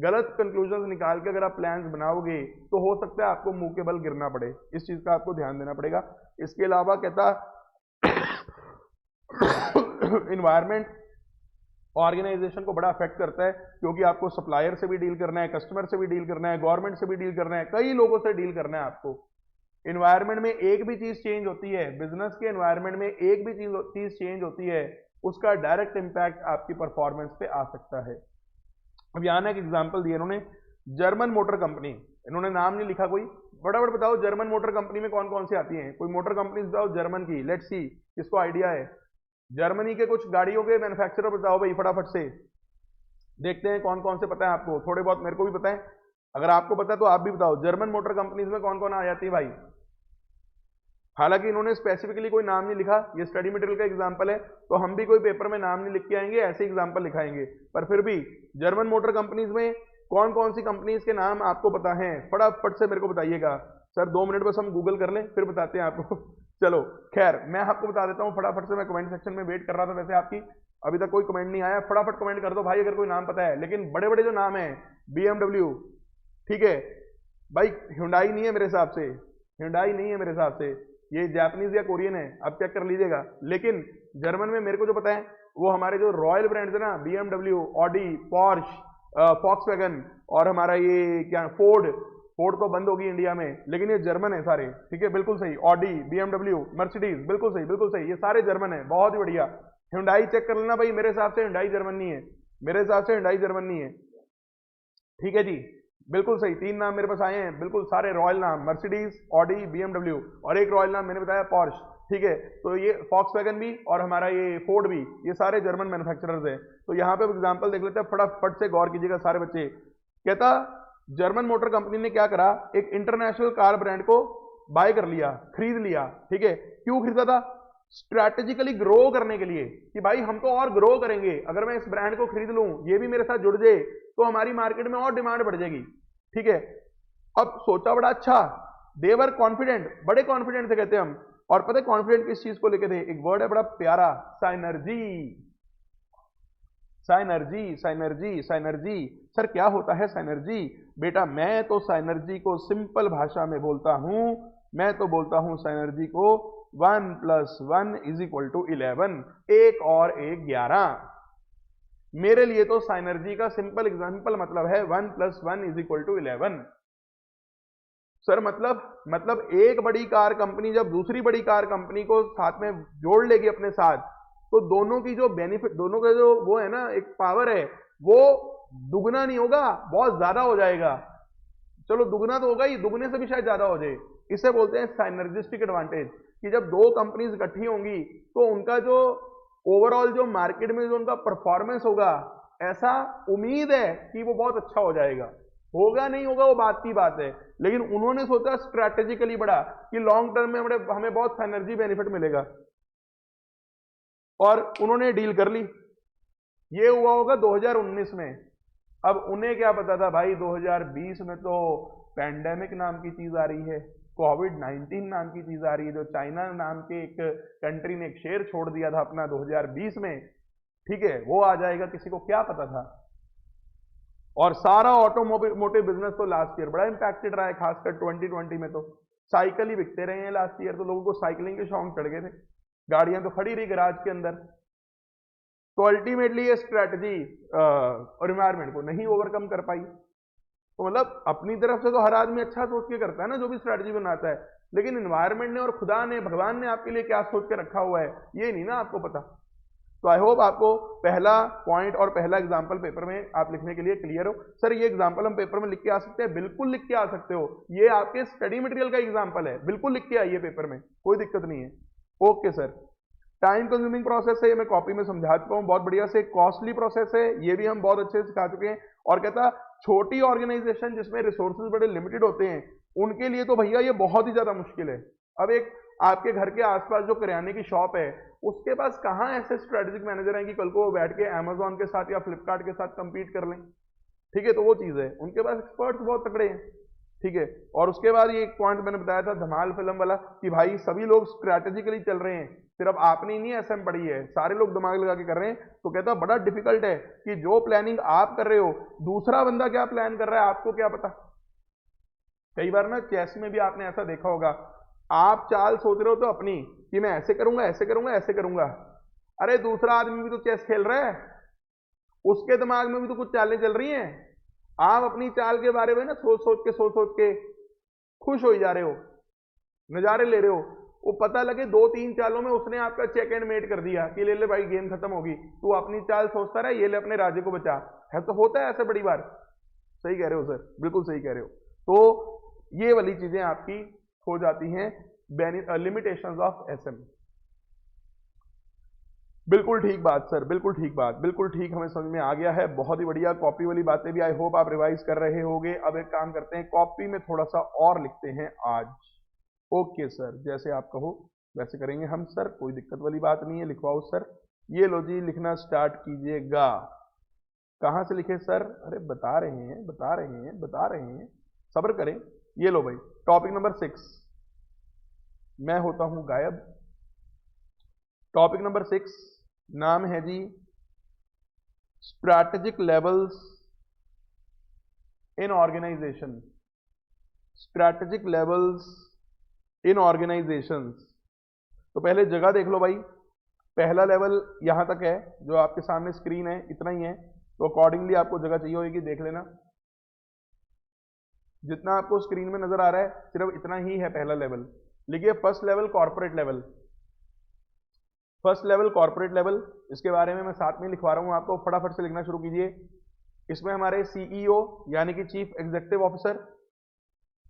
गलत कंक्लूजन निकाल के अगर आप प्लान्स बनाओगे तो हो सकता है आपको मुंह के बल गिरना पड़े, इस चीज का आपको ध्यान देना पड़ेगा। इसके अलावा कहता इन्वायरमेंट ऑर्गेनाइजेशन को बड़ा अफेक्ट करता है, क्योंकि आपको सप्लायर से भी डील करना है, कस्टमर से भी डील करना है, गवर्नमेंट से भी डील करना है, कई लोगों से डील करना है आपको। इन्वायरमेंट में एक भी चीज चेंज होती है, बिजनेस के एनवायरमेंट में एक भी चीज चेंज होती है, उसका डायरेक्ट इंपैक्ट आपकी परफॉर्मेंस पे आ सकता है। अब यहाँ ना एक एग्जांपल दिया इन्होंने, जर्मन मोटर कंपनी, इन्होंने नाम नहीं लिखा कोई, फटाफट बताओ जर्मन मोटर कंपनी में कौन कौन सी आती हैं, कोई मोटर कंपनी बताओ जर्मन की, लेट्स सी किसको आइडिया है। जर्मनी के कुछ गाड़ियों के मैन्युफैक्चरर बताओ भाई फटाफट से, देखते हैं कौन कौन से पता है आपको, थोड़े बहुत मेरे को भी पता है, अगर आपको पता है तो आप भी बताओ जर्मन मोटर कंपनीज में कौन कौन आ जाती है भाई। हालांकि इन्होंने स्पेसिफिकली कोई नाम नहीं लिखा, ये स्टडी मटेरियल का एग्जांपल है, तो हम भी कोई पेपर में नाम नहीं लिख के आएंगे, ऐसे एग्जांपल लिखाएंगे, पर फिर भी जर्मन मोटर कंपनीज में कौन कौन सी कंपनीज के नाम आपको पता है, फटाफट से मेरे को बताइएगा। सर 2 मिनट बस हम गूगल कर लें फिर बताते हैं आपको। चलो खैर मैं आपको बता देता हूँ फटाफट से, मैं कमेंट सेक्शन में वेट कर रहा था वैसे आपकी, अभी तक कोई कमेंट नहीं आया, फटाफट कमेंट कर दो भाई अगर कोई नाम पता है। लेकिन बड़े बड़े जो नाम है, BMW, ठीक है भाई, Hyundai नहीं है मेरे हिसाब से, Hyundai नहीं है मेरे हिसाब से, ये जापानीज या कोरियन है, अब चेक कर लीजिएगा। लेकिन जर्मन में मेरे को जो पता है वो हमारे जो रॉयल ब्रांड्स है ना, BMW, ऑडी, पॉर्श, फॉक्सवैगन, और हमारा ये क्या फोर्ड, फोर्ड तो बंद होगी इंडिया में, लेकिन ये जर्मन है सारे, ठीक है बिल्कुल सही, ऑडी, BMW, मर्सिडीज, बिल्कुल सही बिल्कुल सही, ये सारे जर्मन है, बहुत ही बढ़िया। Hyundai चेक कर लेना भाई, मेरे हिसाब से Hyundai जर्मन नहीं है, मेरे हिसाब से Hyundai जर्मन नहीं है, ठीक है जी, बिल्कुल सही। 3 नाम मेरे पास आए हैं, बिल्कुल सारे रॉयल नाम, मर्सिडीज, ऑडी, BMW, और एक रॉयल नाम मैंने बताया पॉर्श, ठीक है। तो ये फॉक्सवैगन भी और हमारा ये फोर्ड भी, ये सारे जर्मन मैन्युफैक्चरर्स हैं। तो यहाँ पे एग्जांपल देख लेते हैं, फटाफट से गौर कीजिएगा सारे बच्चे। कहता जर्मन मोटर कंपनी ने क्या करा, एक इंटरनेशनल कार ब्रांड को बाय कर लिया, खरीद लिया, ठीक है। क्यों खरीदा था, स्ट्रैटेजिकली ग्रो करने के लिए, कि भाई हम तो और ग्रो करेंगे, अगर मैं इस ब्रांड को खरीद लूं, ये भी मेरे साथ जुड़ जाए, तो हमारी मार्केट में और डिमांड बढ़ जाएगी, ठीक है। अब सोचा बड़ा अच्छा, देवर कॉन्फिडेंट, बड़े कॉन्फिडेंट से कहते हैं हम, और पता है कॉन्फिडेंट किस चीज को लेके थे, एक वर्ड है बड़ा प्यारा, synergy, synergy, synergy, synergy. Sir क्या होता है साइनर्जी, बेटा मैं तो साइनर्जी को सिंपल भाषा में बोलता हूं, मैं तो बोलता हूं साइनर्जी को 1 + 1 = 11, 1 और 1 11। मेरे लिए तो साइनर्जी का सिंपल एग्जांपल मतलब है 1 + 1 = 11। सर मतलब एक बड़ी कार कंपनी जब दूसरी बड़ी कार कंपनी को साथ में जोड़ लेगी अपने साथ, तो दोनों की जो बेनिफिट, दोनों का जो वो है ना एक पावर है, वो दुगना नहीं होगा, बहुत ज्यादा हो जाएगा। चलो दुगना तो होगा ही, दुगने से भी शायद ज्यादा हो जाए। इसे बोलते हैं साइनर्जिस्टिक एडवांटेज, कि जब 2 कंपनीज इकट्ठी होंगी तो उनका जो ओवरऑल जो मार्केट में जो उनका परफॉर्मेंस होगा, ऐसा उम्मीद है कि वो बहुत अच्छा हो जाएगा। होगा नहीं होगा वो बात की बात है, लेकिन उन्होंने सोचा स्ट्रैटेजिकली बड़ा कि लॉन्ग टर्म में हमें बहुत साइनर्जी बेनिफिट मिलेगा, और उन्होंने डील कर ली। ये हुआ होगा 2019 में। अब उन्हें क्या पता था भाई 2020 में तो पैंडेमिक नाम की चीज आ रही है, कोविड-19 नाम की चीज आ रही है, जो चाइना नाम के एक कंट्री ने एक शेर छोड़ दिया था अपना 2020 में, ठीक है, वो आ जाएगा, किसी को क्या पता था। और सारा ऑटोमोटिव बिजनेस तो लास्ट ईयर बड़ा इंपैक्टेड रहा है, खासकर 2020 में तो साइकिल ही बिकते रहे हैं लास्ट ईयर, तो लोगों को साइकिलिंग के शौक चढ़ गए थे, गाड़ियां तो खड़ी रही गराज के अंदर। तो अल्टीमेटली ये स्ट्रैटेजी और एनवायरमेंट को नहीं ओवरकम कर पाई। तो मतलब अपनी तरफ से तो हर आदमी अच्छा सोच के करता है ना जो भी स्ट्रैटेजी बनाता है, लेकिन एनवायरमेंट ने और खुदा ने भगवान ने आपके लिए क्या सोच के रखा हुआ है ये नहीं ना आपको पता। तो आई होप आपको पहला पॉइंट और पहला एग्जांपल पेपर में आप लिखने के लिए क्लियर हो। सर ये एग्जांपल हम पेपर में लिख के आ सकते हैं? बिल्कुल लिख के आ सकते हो, ये आपके स्टडी मटेरियल का एग्जांपल है, बिल्कुल लिख के आइए पेपर में, कोई दिक्कत नहीं है। Okay sir. Time consuming process है, ये मैं कॉपी में समझा चुका हूँ बहुत बढ़िया से। कॉस्टली प्रोसेस है, ये भी हम बहुत अच्छे से सिखा चुके हैं। और कहता छोटी ऑर्गेनाइजेशन जिसमें रिसोर्सेज बड़े लिमिटेड होते हैं उनके लिए तो भैया ये बहुत ही ज्यादा मुश्किल है। अब एक आपके घर के आसपास जो किराने की शॉप है उसके पास कहाँ ऐसे स्ट्रेटेजिक मैनेजर हैं कि कल को वो बैठ के अमेजोन के साथ या फ्लिपकार्ट के साथ कंपीट कर लें, ठीक है। तो वो चीज़ है, उनके पास एक्सपर्ट्स बहुत तगड़े हैं, ठीक है। और उसके बाद ये एक पॉइंट मैंने बताया था धमाल फिल्म वाला कि भाई सभी लोग स्ट्रैटेजिकली चल रहे हैं, सिर्फ आपने ही नहीं एसएम पढ़ी है, सारे लोग दिमाग लगा के कर रहे हैं। तो कहता बड़ा डिफिकल्ट है कि जो प्लानिंग आप कर रहे हो दूसरा बंदा क्या प्लान कर रहा है आपको क्या पता। कई बार ना चेस में भी आपने ऐसा देखा होगा, आप चाल सोच रहे हो तो अपनी कि मैं ऐसे करूंगा ऐसे करूंगा ऐसे करूंगा, अरे दूसरा आदमी भी तो चेस खेल रहा है, उसके दिमाग में भी तो कुछ चालें चल रही हैं। आप अपनी चाल के बारे में ना सोच सोच के खुश हो जा रहे हो, नजारे ले रहे हो, वो पता लगे 2-3 चालों में उसने आपका चेक एंड मेट कर दिया कि ले ले भाई गेम खत्म होगी, तू अपनी चाल सोचता रहा, ये ले अपने राज्य को बचा है। तो होता है ऐसे बड़ी बार। सही कह रहे हो सर, बिल्कुल सही कह रहे हो। तो ये वाली चीजें आपकी हो जाती हैं लिमिटेशंस ऑफ एसएम। बिल्कुल ठीक बात सर, बिल्कुल ठीक बात, बिल्कुल ठीक, हमें समझ में आ गया है, बहुत ही बढ़िया। कॉपी वाली बातें भी आई होप आप रिवाइज कर रहे होंगे। अब एक काम करते हैं, कॉपी में थोड़ा सा और लिखते हैं आज। ओके सर, जैसे आप कहो वैसे करेंगे हम सर, कोई दिक्कत वाली बात नहीं है, लिखवाओ सर। ये लो जी, लिखना स्टार्ट कीजिएगा। कहाँ से लिखे सर? अरे बता रहे हैं बता रहे हैं बता रहे हैं, सब्र करें। ये लो भाई, टॉपिक नंबर 6, मैं होता हूं गायब। टॉपिक नंबर 6 नाम है जी strategic levels in organization. Strategic levels in organizations. तो पहले जगह देख लो भाई, पहला लेवल यहां तक है जो आपके सामने स्क्रीन है, इतना ही है। तो अकॉर्डिंगली आपको जगह चाहिए होगी, देख लेना। जितना आपको स्क्रीन में नजर आ रहा है सिर्फ इतना ही है पहला लेवल। लिखिए first level corporate level. First level corporate level, इसके बारे में मैं साथ में लिखवा रहा हूं आपको, फटाफट से लिखना शुरू कीजिए। इसमें हमारे सीईओ यानी कि चीफ एग्जीक्यूटिव ऑफिसर,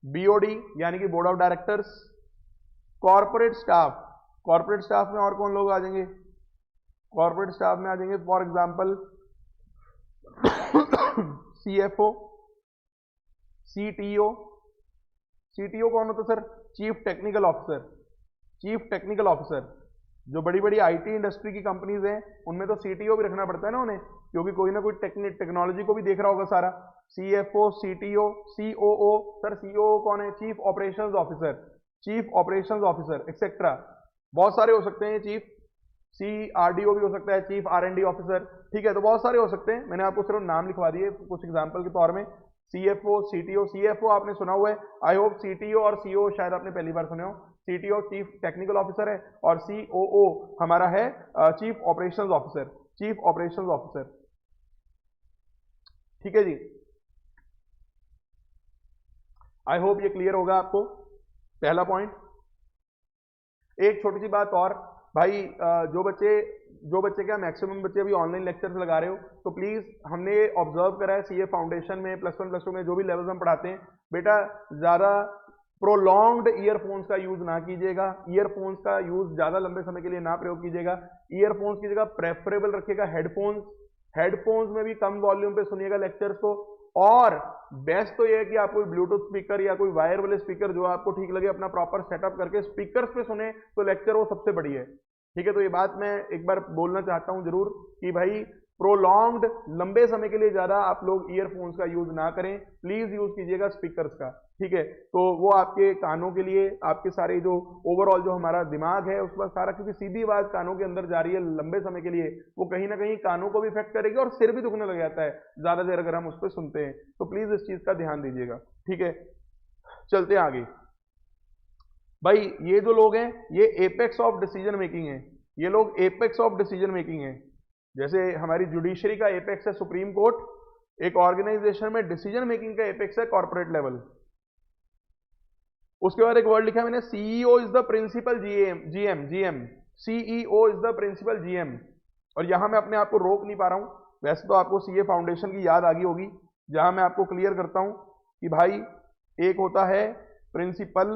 बीओडी यानी कि board of directors, corporate staff. Corporate staff में और कौन लोग आ जाएंगे? कॉर्पोरेट स्टाफ में आ जाएंगे for example CFO, CTO. CTO कौन होता sir? Chief technical officer. Chief technical officer, जो बड़ी बड़ी आईटी इंडस्ट्री की कंपनीज हैं उनमें तो सीटीओ भी रखना पड़ता है ना उन्हें, क्योंकि कोई ना कोई टेक्नोलॉजी को भी देख रहा होगा सारा। CFO, CTO, COO. Sir COO कौन है? Chief operations officer, chief operations officer etcetera, बहुत सारे हो सकते हैं। चीफ सीआरडीओ भी हो सकता है, चीफ आरएनडी ऑफिसर, ठीक है। तो बहुत सारे हो सकते हैं, मैंने आपको सिर्फ नाम लिखवा दिए कुछ एग्जाम्पल के तौर में। CFO, CTO. सीएफओ आपने सुना हुआ है, आई होप सीटीओ और सीओ शायद आपने पहली बार सुने हो। सीटीओ चीफ टेक्निकल ऑफिसर है और सीओओ हमारा है chief operations officer, chief operations officer, ठीक है जी। आई होप ये क्लियर होगा आपको पहला पॉइंट। एक छोटी सी बात और भाई, जो बच्चे क्या मैक्सिमम बच्चे अभी ऑनलाइन लेक्चर्स लगा रहे हो, तो प्लीज हमने ऑब्जर्व करा है सीए फाउंडेशन में +1 +2 में जो भी लेवल्स हम पढ़ाते हैं, बेटा ज्यादा प्रोलॉन्ग्ड ईयरफोन्स का यूज ना कीजिएगा। ईयरफोन्स का यूज ज्यादा लंबे समय के लिए ना प्रयोग कीजिएगा। ईयरफोन्स की जगह प्रेफरेबल रखिएगा हेडफोन्स। हेडफोन्स में भी कम वॉल्यूम पे सुनिएगा लेक्चर्स को। और बेस्ट तो ये है कि आप कोई ब्लूटूथ स्पीकर या कोई वायर वाले स्पीकर जो आपको ठीक लगे अपना प्रॉपर सेटअप करके स्पीकर्स पे सुने तो लेक्चर वो सबसे बड़ी है, ठीक है। तो ये बात मैं एक बार बोलना चाहता हूं जरूर कि भाई प्रोलॉन्ग्ड लंबे समय के लिए ज्यादा आप लोग ईयरफोन्स का यूज ना करें, प्लीज यूज कीजिएगा स्पीकर्स का, ठीक है। तो वो आपके कानों के लिए, आपके सारे जो ओवरऑल जो हमारा दिमाग है उस पर सारा, क्योंकि सीधी आवाज कानों के अंदर जा रही है लंबे समय के लिए, वो कहीं ना कहीं कानों को भी इफेक्ट करेगी और सिर भी दुखने लग जाता है ज्यादा देर अगर हम उस पर सुनते हैं। तो प्लीज इस चीज का ध्यान दीजिएगा, ठीक है। चलते हैं आगे। भाई ये जो लोग हैं ये एपेक्स ऑफ डिसीजन मेकिंग है, ये लोग एपेक्स ऑफ डिसीजन मेकिंग है। जैसे हमारी जुडिशरी का एपेक्स है सुप्रीम कोर्ट, एक ऑर्गेनाइजेशन में डिसीजन मेकिंग का एपेक्स है कॉर्पोरेट लेवल। उसके बाद एक वर्ड लिखा है मैंने, CEO is the principal GM, CEO is the principal GM. और यहां मैं अपने आप को रोक नहीं पा रहा हूं, वैसे तो आपको सीए फाउंडेशन की याद आ गई होगी, जहां मैं आपको क्लियर करता हूं कि भाई एक होता है प्रिंसिपल,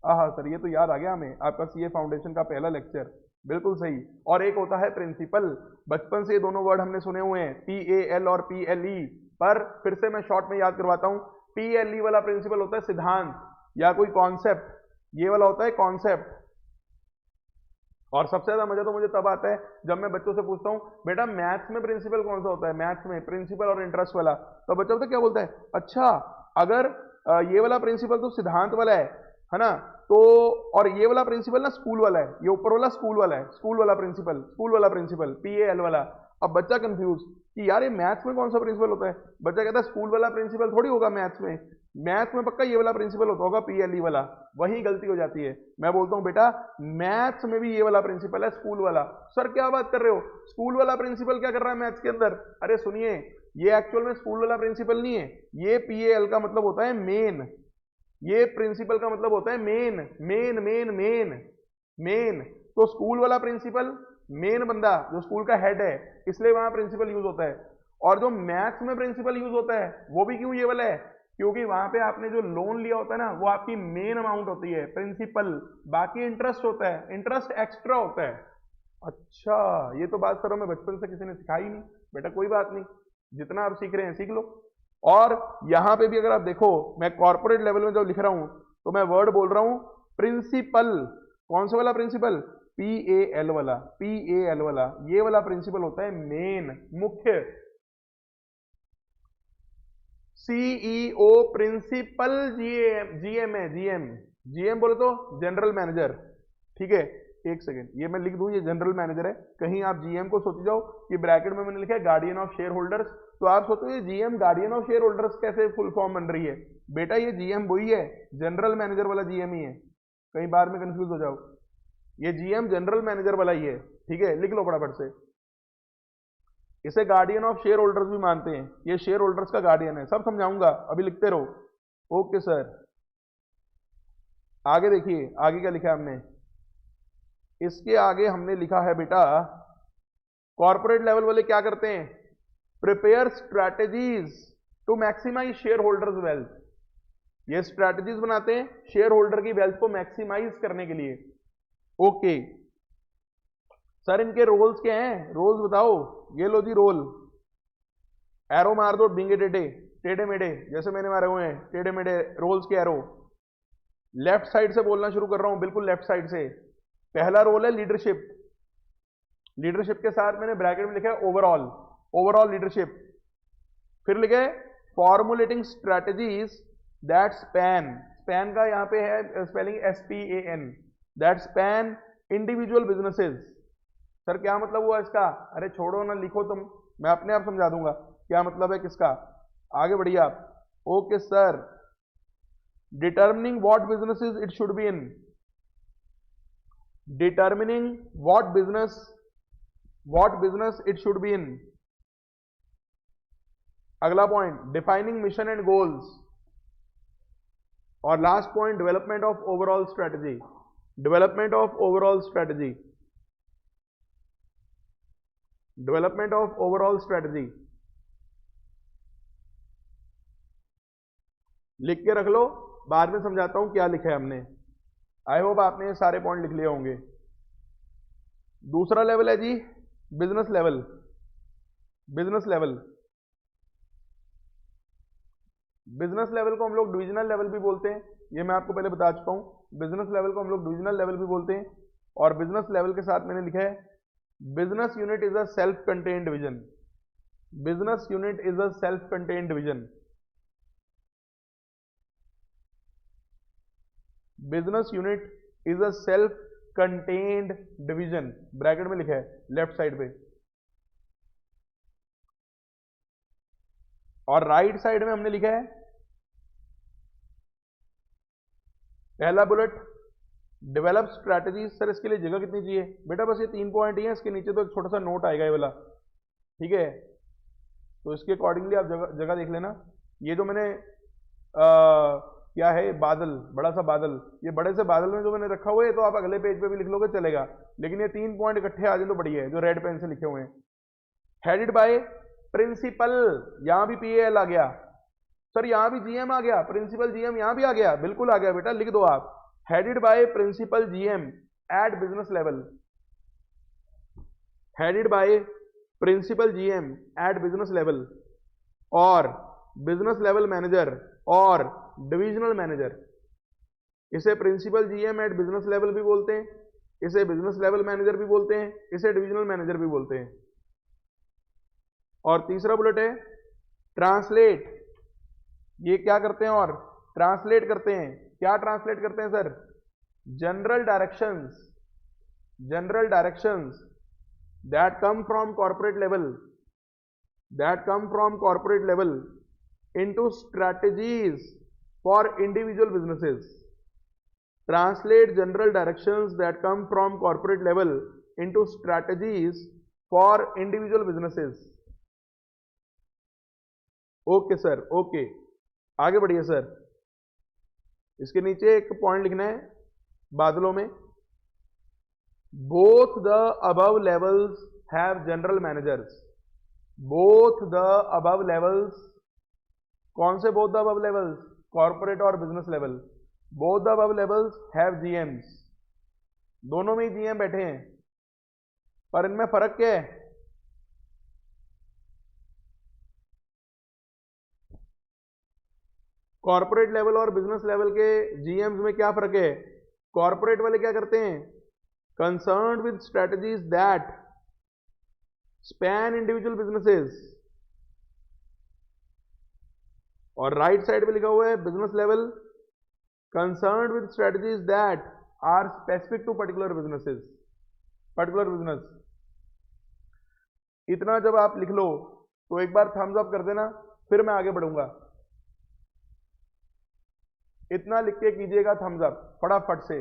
हाँ सर ये तो याद आ गया हमें, आपका सीए फाउंडेशन का पहला लेक्चर, बिल्कुल सही। और एक होता है प्रिंसिपल, बचपन से ये दोनों वर्ड हमने सुने हुए हैं, PAL और PLE, पर फिर से मैं शॉर्ट में याद करवाता हूं। PLE वाला प्रिंसिपल होता है सिद्धांत या कोई कॉन्सेप्ट, ये वाला होता है कॉन्सेप्ट। और सबसे ज्यादा मजा तो मुझे तब आता है जब मैं बच्चों से पूछता हूं बेटा मैथ्स में प्रिंसिपल कौन सा होता है, मैथ्स में प्रिंसिपल और इंटरेस्ट वाला, तो बच्चा पता क्या बोलता है, अच्छा अगर ये वाला प्रिंसिपल तो सिद्धांत वाला है ना, तो और ये वाला प्रिंसिपल ना स्कूल वाला है, ये ऊपर वाला स्कूल वाला है, स्कूल वाला प्रिंसिपल PAL वाला। अब बच्चा कंफ्यूज कि यार ये मैथ्स में कौन सा प्रिंसिपल होता है, बच्चा कहता है स्कूल वाला प्रिंसिपल थोड़ी होगा मैथ्स में, मैथ्स में पक्का ये वाला प्रिंसिपल होता होगा PLE वाला, वही गलती हो जाती है। मैं बोलता हूं बेटा मैथ्स में भी ये वाला प्रिंसिपल है स्कूल वाला। सर क्या बात कर रहे हो, स्कूल वाला प्रिंसिपल क्या कर रहा है मैथ्स के अंदर, अरे सुनिए ये एक्चुअल में स्कूल वाला प्रिंसिपल नहीं है, ये PAL का मतलब होता है मेन, ये प्रिंसिपल का मतलब होता है main main main main main. तो स्कूल वाला प्रिंसिपल मेन बंदा जो स्कूल का हेड है, इसलिए वहां प्रिंसिपल यूज होता है। और जो मैथ्स में प्रिंसिपल यूज होता है वो भी क्यों ये वाला है, क्योंकि वहां पे आपने जो लोन लिया होता है ना वो आपकी मेन अमाउंट होती है प्रिंसिपल, बाकी इंटरेस्ट होता है, इंटरेस्ट एक्स्ट्रा होता है। अच्छा ये तो बात सर हमें बचपन से किसी ने सिखाई नहीं, बेटा कोई बात नहीं, जितना आप सीख रहे हैं सीख लो। और यहां पे भी अगर आप देखो मैं कॉर्पोरेट लेवल में जब लिख रहा हूं तो मैं वर्ड बोल रहा हूं प्रिंसिपल, कौन सा वाला प्रिंसिपल, PAL वाला, PAL वाला, ये वाला प्रिंसिपल होता है मेन मुख्य। CEO प्रिंसिपल GM है, GM बोले तो जनरल मैनेजर, ठीक है। एक सेकेंड ये मैं लिख दूं ये जनरल मैनेजर है, कहीं आप GM को सोच जाओ कि ब्रैकेट में मैंने लिखा है गार्डियन ऑफ शेयर होल्डर्स, तो आप सोचो ये GM guardian of share holders कैसे फुल फॉर्म बन रही है, बेटा ये GM वही है, जनरल मैनेजर वाला GM ही है, कहीं बार में कंफ्यूज हो जाओ, ये GM जनरल मैनेजर वाला ही है, ठीक है। लिख लो फटाफट से, इसे गार्डियन ऑफ शेयर होल्डर्स भी मानते हैं, ये शेयर होल्डर्स का गार्डियन है, सब समझाऊंगा अभी लिखते रहो। ओके सर आगे देखिए आगे क्या लिखा है हमने, इसके आगे हमने लिखा है बेटा कॉर्पोरेट लेवल वाले क्या करते हैं, prepare strategies to maximise shareholders wealth, ये स्ट्रैटेजीज बनाते हैं शेयर होल्डर की वेल्थ को मैक्सिमाइज करने के लिए। ओके सर इनके रोल्स क्या हैं, रोल्स बताओ, ये लो जी रोल, एरो मार दो बिंगे टेढ़े टेढ़े मेढ़े जैसे मैंने मारे हुए हैं, टेढ़े मेढ़े रोल्स के एरो। लेफ्ट साइड से बोलना शुरू कर रहा हूं, बिल्कुल लेफ्ट साइड से। पहला रोल है लीडरशिप, लीडरशिप के साथ मैंने ब्रैकेट में लिखा है ओवरऑल, ओवरऑल लीडरशिप। फिर लिखे formulating strategies that span, span का यहां पे है spelling SPAN, that span individual businesses. Sir क्या मतलब हुआ इसका, अरे छोड़ो ना लिखो तुम, मैं अपने आप समझा दूंगा क्या मतलब है किसका, आगे बढ़िए आप। Okay sir determining what businesses it should be in, determining what business it should be in. अगला point defining mission and goals, और last point development of overall strategy, development of overall strategy, development of overall strategy. लिख के रख लो, बाद में समझाता हूं क्या लिखा है हमने। आई होप आपने ये सारे पॉइंट लिख लिए होंगे। दूसरा लेवल है जी business level, business level, business level को हम लोग डिविजनल लेवल भी बोलते हैं, ये मैं आपको पहले बता चुका हूं, बिजनेस लेवल को हम लोग डिविजनल लेवल भी बोलते हैं। और बिजनेस लेवल के साथ मैंने लिखा है business unit is a self contained division, business unit is a self contained division, business unit is a self contained division, bracket में लिखा है लेफ्ट साइड पे, और राइट साइड में हमने लिखा है पहला बुलेट डेवलप स्ट्रैटेजी। सर इसके लिए जगह कितनी चाहिए बेटा, बस ये 3 पॉइंट ही है, इसके नीचे तो एक छोटा सा नोट आएगा ये वाला, ठीक है, तो इसके अकॉर्डिंगली आप जगह जगह देख लेना। ये जो मैंने क्या है बादल, बड़ा सा बादल, ये बड़े से बादल में जो मैंने रखा हुआ है तो आप अगले पेज पे भी लिख लोगे चलेगा, लेकिन ये 3 पॉइंट इकट्ठे आ जाए तो बढ़िया है, जो रेड पेन से लिखे हुए हैं। हेडेड बाय प्रिंसिपल, यहां भी पीएल आ गया, सर यहां भी जीएम आ गया, प्रिंसिपल जीएम यहां भी आ गया, बिल्कुल आ गया बेटा, लिख दो आप, headed by principal GM at business level, headed by principal GM at business level, और बिजनेस लेवल मैनेजर और डिविजनल मैनेजर, इसे principal GM at business level भी बोलते हैं, इसे बिजनेस लेवल मैनेजर भी बोलते हैं, इसे डिविजनल मैनेजर भी बोलते हैं। और तीसरा बुलेट है ट्रांसलेट, ये क्या करते हैं और ट्रांसलेट करते हैं, क्या ट्रांसलेट करते हैं sir, general directions, general directions that come from corporate level, that come from corporate level into strategies for individual businesses, translate general directions that come from corporate level into strategies for individual businesses। Okay sir, okay, आगे बढ़िए sir. इसके नीचे एक point लिखना है बादलों में, both the above levels have general managers, both the above levels, कौन से both the above levels, corporate और business level, both the above levels have GMs, दोनों में ही जीएम बैठे हैं, पर इनमें फर्क क्या है, कॉर्पोरेट लेवल और बिजनेस लेवल के जीएम्स में क्या फर्क है, कॉर्पोरेट वाले क्या करते हैं, concerned with strategies that span individual businesses, और राइट साइड पे लिखा हुआ है business level concerned with strategies that are specific to particular businesses, particular business. इतना जब आप लिख लो तो एक बार थम्स अप कर देना, फिर मैं आगे बढ़ूंगा, इतना लिख के कीजिएगा थम्स अप फटाफट से।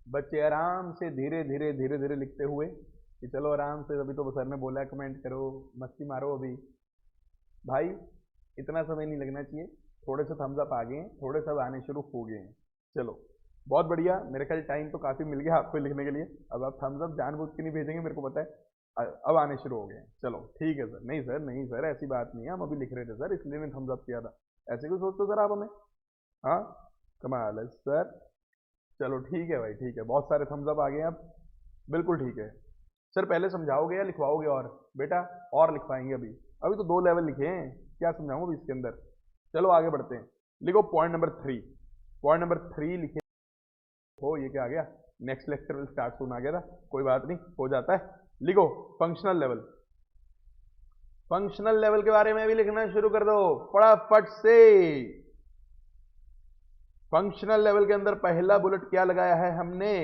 बच्चे आराम से धीरे धीरे धीरे धीरे लिखते हुए कि चलो आराम से, अभी तो सर ने बोला है कमेंट करो, मस्ती मारो, अभी भाई इतना समय नहीं लगना चाहिए, थोड़े से थम्स अप आ गए हैं, थोड़े सब आने शुरू हो गए हैं, चलो बहुत बढ़िया, मेरे ख्याल टाइम तो काफ़ी मिल गया आपको लिखने के लिए, अब आप थम्स अप जानबूझ के नहीं भेजेंगे मेरे को पता है, अब आने शुरू हो गए हैं, चलो ठीक है सर, नहीं सर नहीं सर ऐसी बात नहीं है, हम अभी लिख रहे थे सर इसलिए मैंने थम्स अप किया था, ऐसे क्यों सोचते सर आप हमें, हाँ कमाल है सर, चलो ठीक है भाई, ठीक है, बहुत सारे थम्स अप आ गए अब। बिल्कुल ठीक है सर। पहले समझाओगे या लिखवाओगे? और बेटा और लिखवाएंगे अभी। अभी तो 2 लेवल लिखे हैं, क्या समझाऊं अभी इसके अंदर। चलो आगे बढ़ते हैं। लिखो पॉइंट नंबर 3। पॉइंट नंबर 3 लिखे हो। ये क्या आ गया? Next lecture will start soon आ गया था, कोई बात नहीं, हो जाता है। लिखो फंक्शनल लेवल। फंक्शनल लेवल के बारे में भी लिखना शुरू कर दो फटाफट से। फंक्शनल लेवल के अंदर पहला बुलेट क्या लगाया है हमने?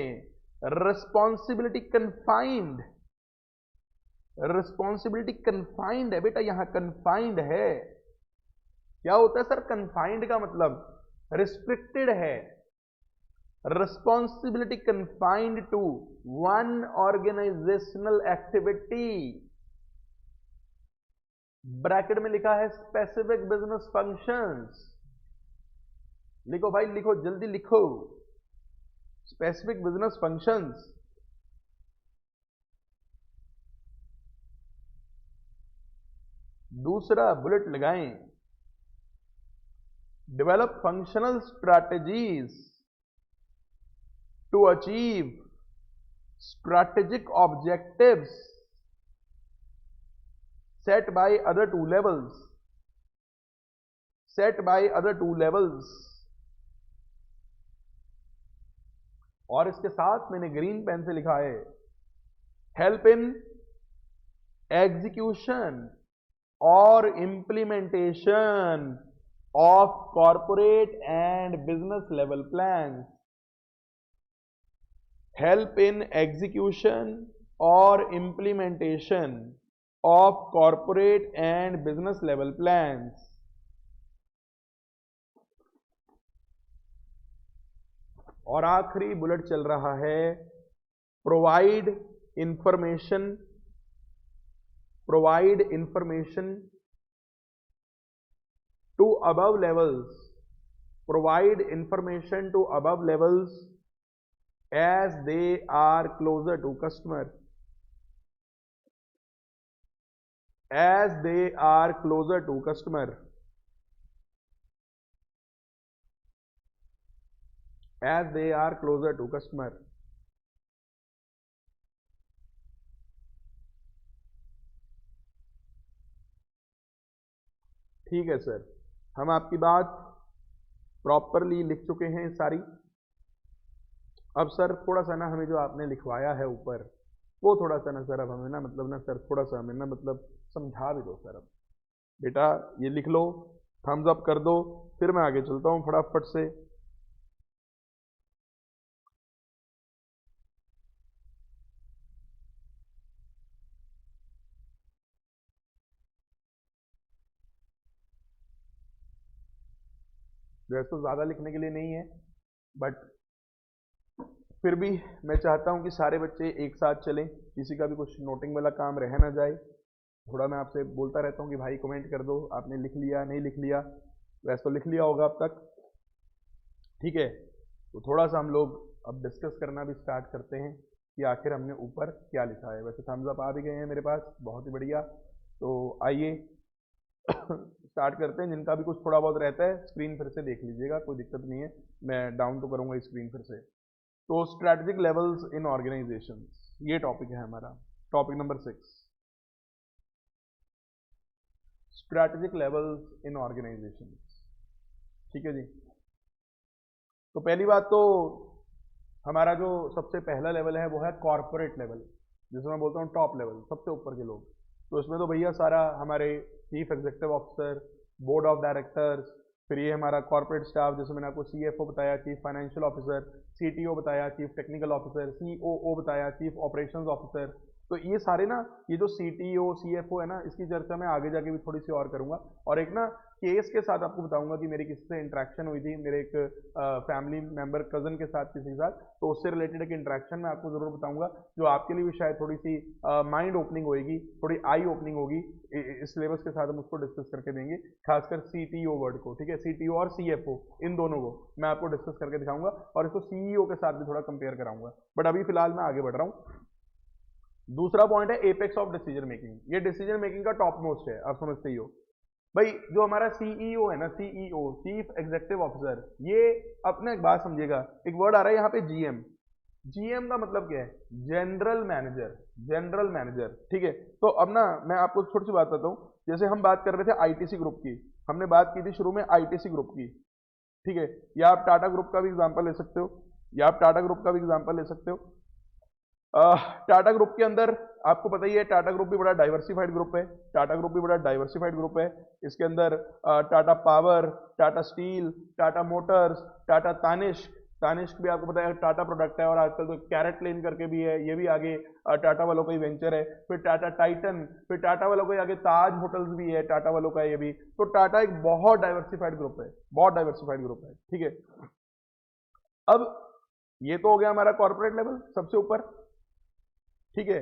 Responsibility confined. रिस्पॉन्सिबिलिटी कन्फाइंड है बेटा, यहां कन्फाइंड है। क्या होता है सर कन्फाइंड का मतलब? रिस्ट्रिक्टेड है। Responsibility confined to one organisational activity. Bracket में लिखा है स्पेसिफिक बिजनेस फंक्शंस। लिखो भाई लिखो, जल्दी लिखो। Specific business functions. दूसरा बुलेट लगाएं, develop functional strategies to achieve strategic objectives set by other two levels. Set by other two levels. और इसके साथ मैंने ग्रीन पेन से लिखा है हेल्प इन एग्जीक्यूशन और implementation of corporate and business level plans. Help in execution और implementation of corporate and business level plans. और आखिरी बुलेट चल रहा है provide information to above levels. Provide information to above levels as they are closer to customer. as they are closer to customer. As they are closer to customer. ठीक है sir, हम आपकी बात प्रॉपरली लिख चुके हैं सारी। अब सर थोड़ा सा ना हमें जो आपने लिखवाया है ऊपर वो थोड़ा सा ना सर अब हमें ना मतलब ना सर थोड़ा सा हमें ना मतलब समझा भी दो सर। अब बेटा ये लिख लो, थम्स अप कर दो, फिर मैं आगे चलता हूँ फटाफट से। वैसे तो ज़्यादा लिखने के लिए नहीं है, बट फिर भी मैं चाहता हूँ कि सारे बच्चे एक साथ चलें, किसी का भी कुछ नोटिंग वाला काम रह ना जाए। थोड़ा मैं आपसे बोलता रहता हूँ कि भाई कमेंट कर दो, आपने लिख लिया नहीं लिख लिया। वैसे तो लिख लिया होगा अब तक, ठीक है। तो थोड़ा सा हम लोग अब डिस्कस करना भी स्टार्ट करते हैं कि आखिर हमने ऊपर क्या लिखा है। वैसे थम्स अप आ भी गए हैं मेरे पास, बहुत ही बढ़िया। तो आइए स्टार्ट करते हैं। जिनका भी कुछ थोड़ा बहुत रहता है स्क्रीन फिर से देख लीजिएगा, कोई दिक्कत नहीं है, मैं डाउन तो करूँगा स्क्रीन फिर से। तो स्ट्रैटेजिक लेवल्स इन ऑर्गेनाइजेशन, ये टॉपिक है हमारा, topic number 6, strategic levels in organisation. ठीक है जी। तो पहली बात तो हमारा जो सबसे पहला लेवल है वो है कॉर्पोरेट लेवल, जिसे मैं बोलता हूँ टॉप लेवल, सबसे ऊपर के लोग। तो इसमें तो भैया सारा हमारे chief executive officer, board of directors, फिर ये हमारा कॉर्पोरेट स्टाफ, जैसे मैंने आपको सीएफओ बताया, चीफ फाइनेंशियल ऑफिसर, सीटीओ बताया, चीफ टेक्निकल ऑफिसर, सीओओ बताया, चीफ ऑपरेशंस ऑफिसर। तो ये सारे ना, ये जो सीटीओ सीएफओ है ना, इसकी चर्चा मैं आगे जाके भी थोड़ी सी और करूंगा। और एक ना केस के साथ आपको बताऊंगा कि मेरी किसी से इंटरेक्शन हुई थी, मेरे एक फैमिली मेंबर कजन के साथ किसी के साथ, तो उससे रिलेटेड एक इंटरेक्शन मैं आपको जरूर बताऊंगा, जो आपके लिए भी शायद थोड़ी सी माइंड ओपनिंग होगी, थोड़ी आई ओपनिंग होगी। इस सिलेबस के साथ हम उसको डिस्कस करके देंगे, खासकर सीटीओ वर्ड को, ठीक है। सीटीओ और सीएफओ इन दोनों को मैं आपको डिस्कस करके दिखाऊंगा, और इसको सीईओ के साथ भी थोड़ा कंपेयर कराऊंगा। बट अभी फिलहाल मैं आगे बढ़ रहा हूँ। दूसरा पॉइंट है एपेक्स ऑफ डिसीजन मेकिंग। ये डिसीजन मेकिंग का टॉप मोस्ट है, आप समझते ही हो। भाई जो हमारा सीईओ है ना, सीईओ चीफ एग्जीक्यूटिव ऑफिसर, ये अपना एक बात समझिएगा, एक वर्ड आ रहा है यहाँ पे जीएम। जीएम का मतलब क्या है? जनरल मैनेजर, जनरल मैनेजर, ठीक है। तो अब ना मैं आपको छोटी सी बात बताता हूँ। जैसे हम बात कर रहे थे आईटीसी ग्रुप की, हमने बात की थी शुरू में आईटीसी ग्रुप की, ठीक है। या आप टाटा ग्रुप का भी एग्जांपल ले सकते हो, या आप टाटा ग्रुप का भी एग्जांपल ले सकते हो। टाटा ग्रुप के अंदर आपको पता ही है, टाटा ग्रुप भी बड़ा डाइवर्सिफाइड ग्रुप है, टाटा ग्रुप भी बड़ा डाइवर्सिफाइड ग्रुप है। इसके अंदर Tata power, Tata steel, Tata motors, Tata Tanishq, Tanishq भी आपको पता है टाटा प्रोडक्ट है, और आजकल तो कैरेट लेन करके भी है, ये भी आगे टाटा वालों का ही वेंचर है। फिर टाटा टाइटन, फिर टाटा वालों को आगे ताज होटल्स भी है, टाटा वालों का ये भी। तो टाटा एक बहुत डाइवर्सिफाइड ग्रुप है, बहुत डाइवर्सिफाइड ग्रुप है, ठीक है। अब ये तो हो गया हमारा कॉर्पोरेट लेवल सबसे ऊपर, ठीक है।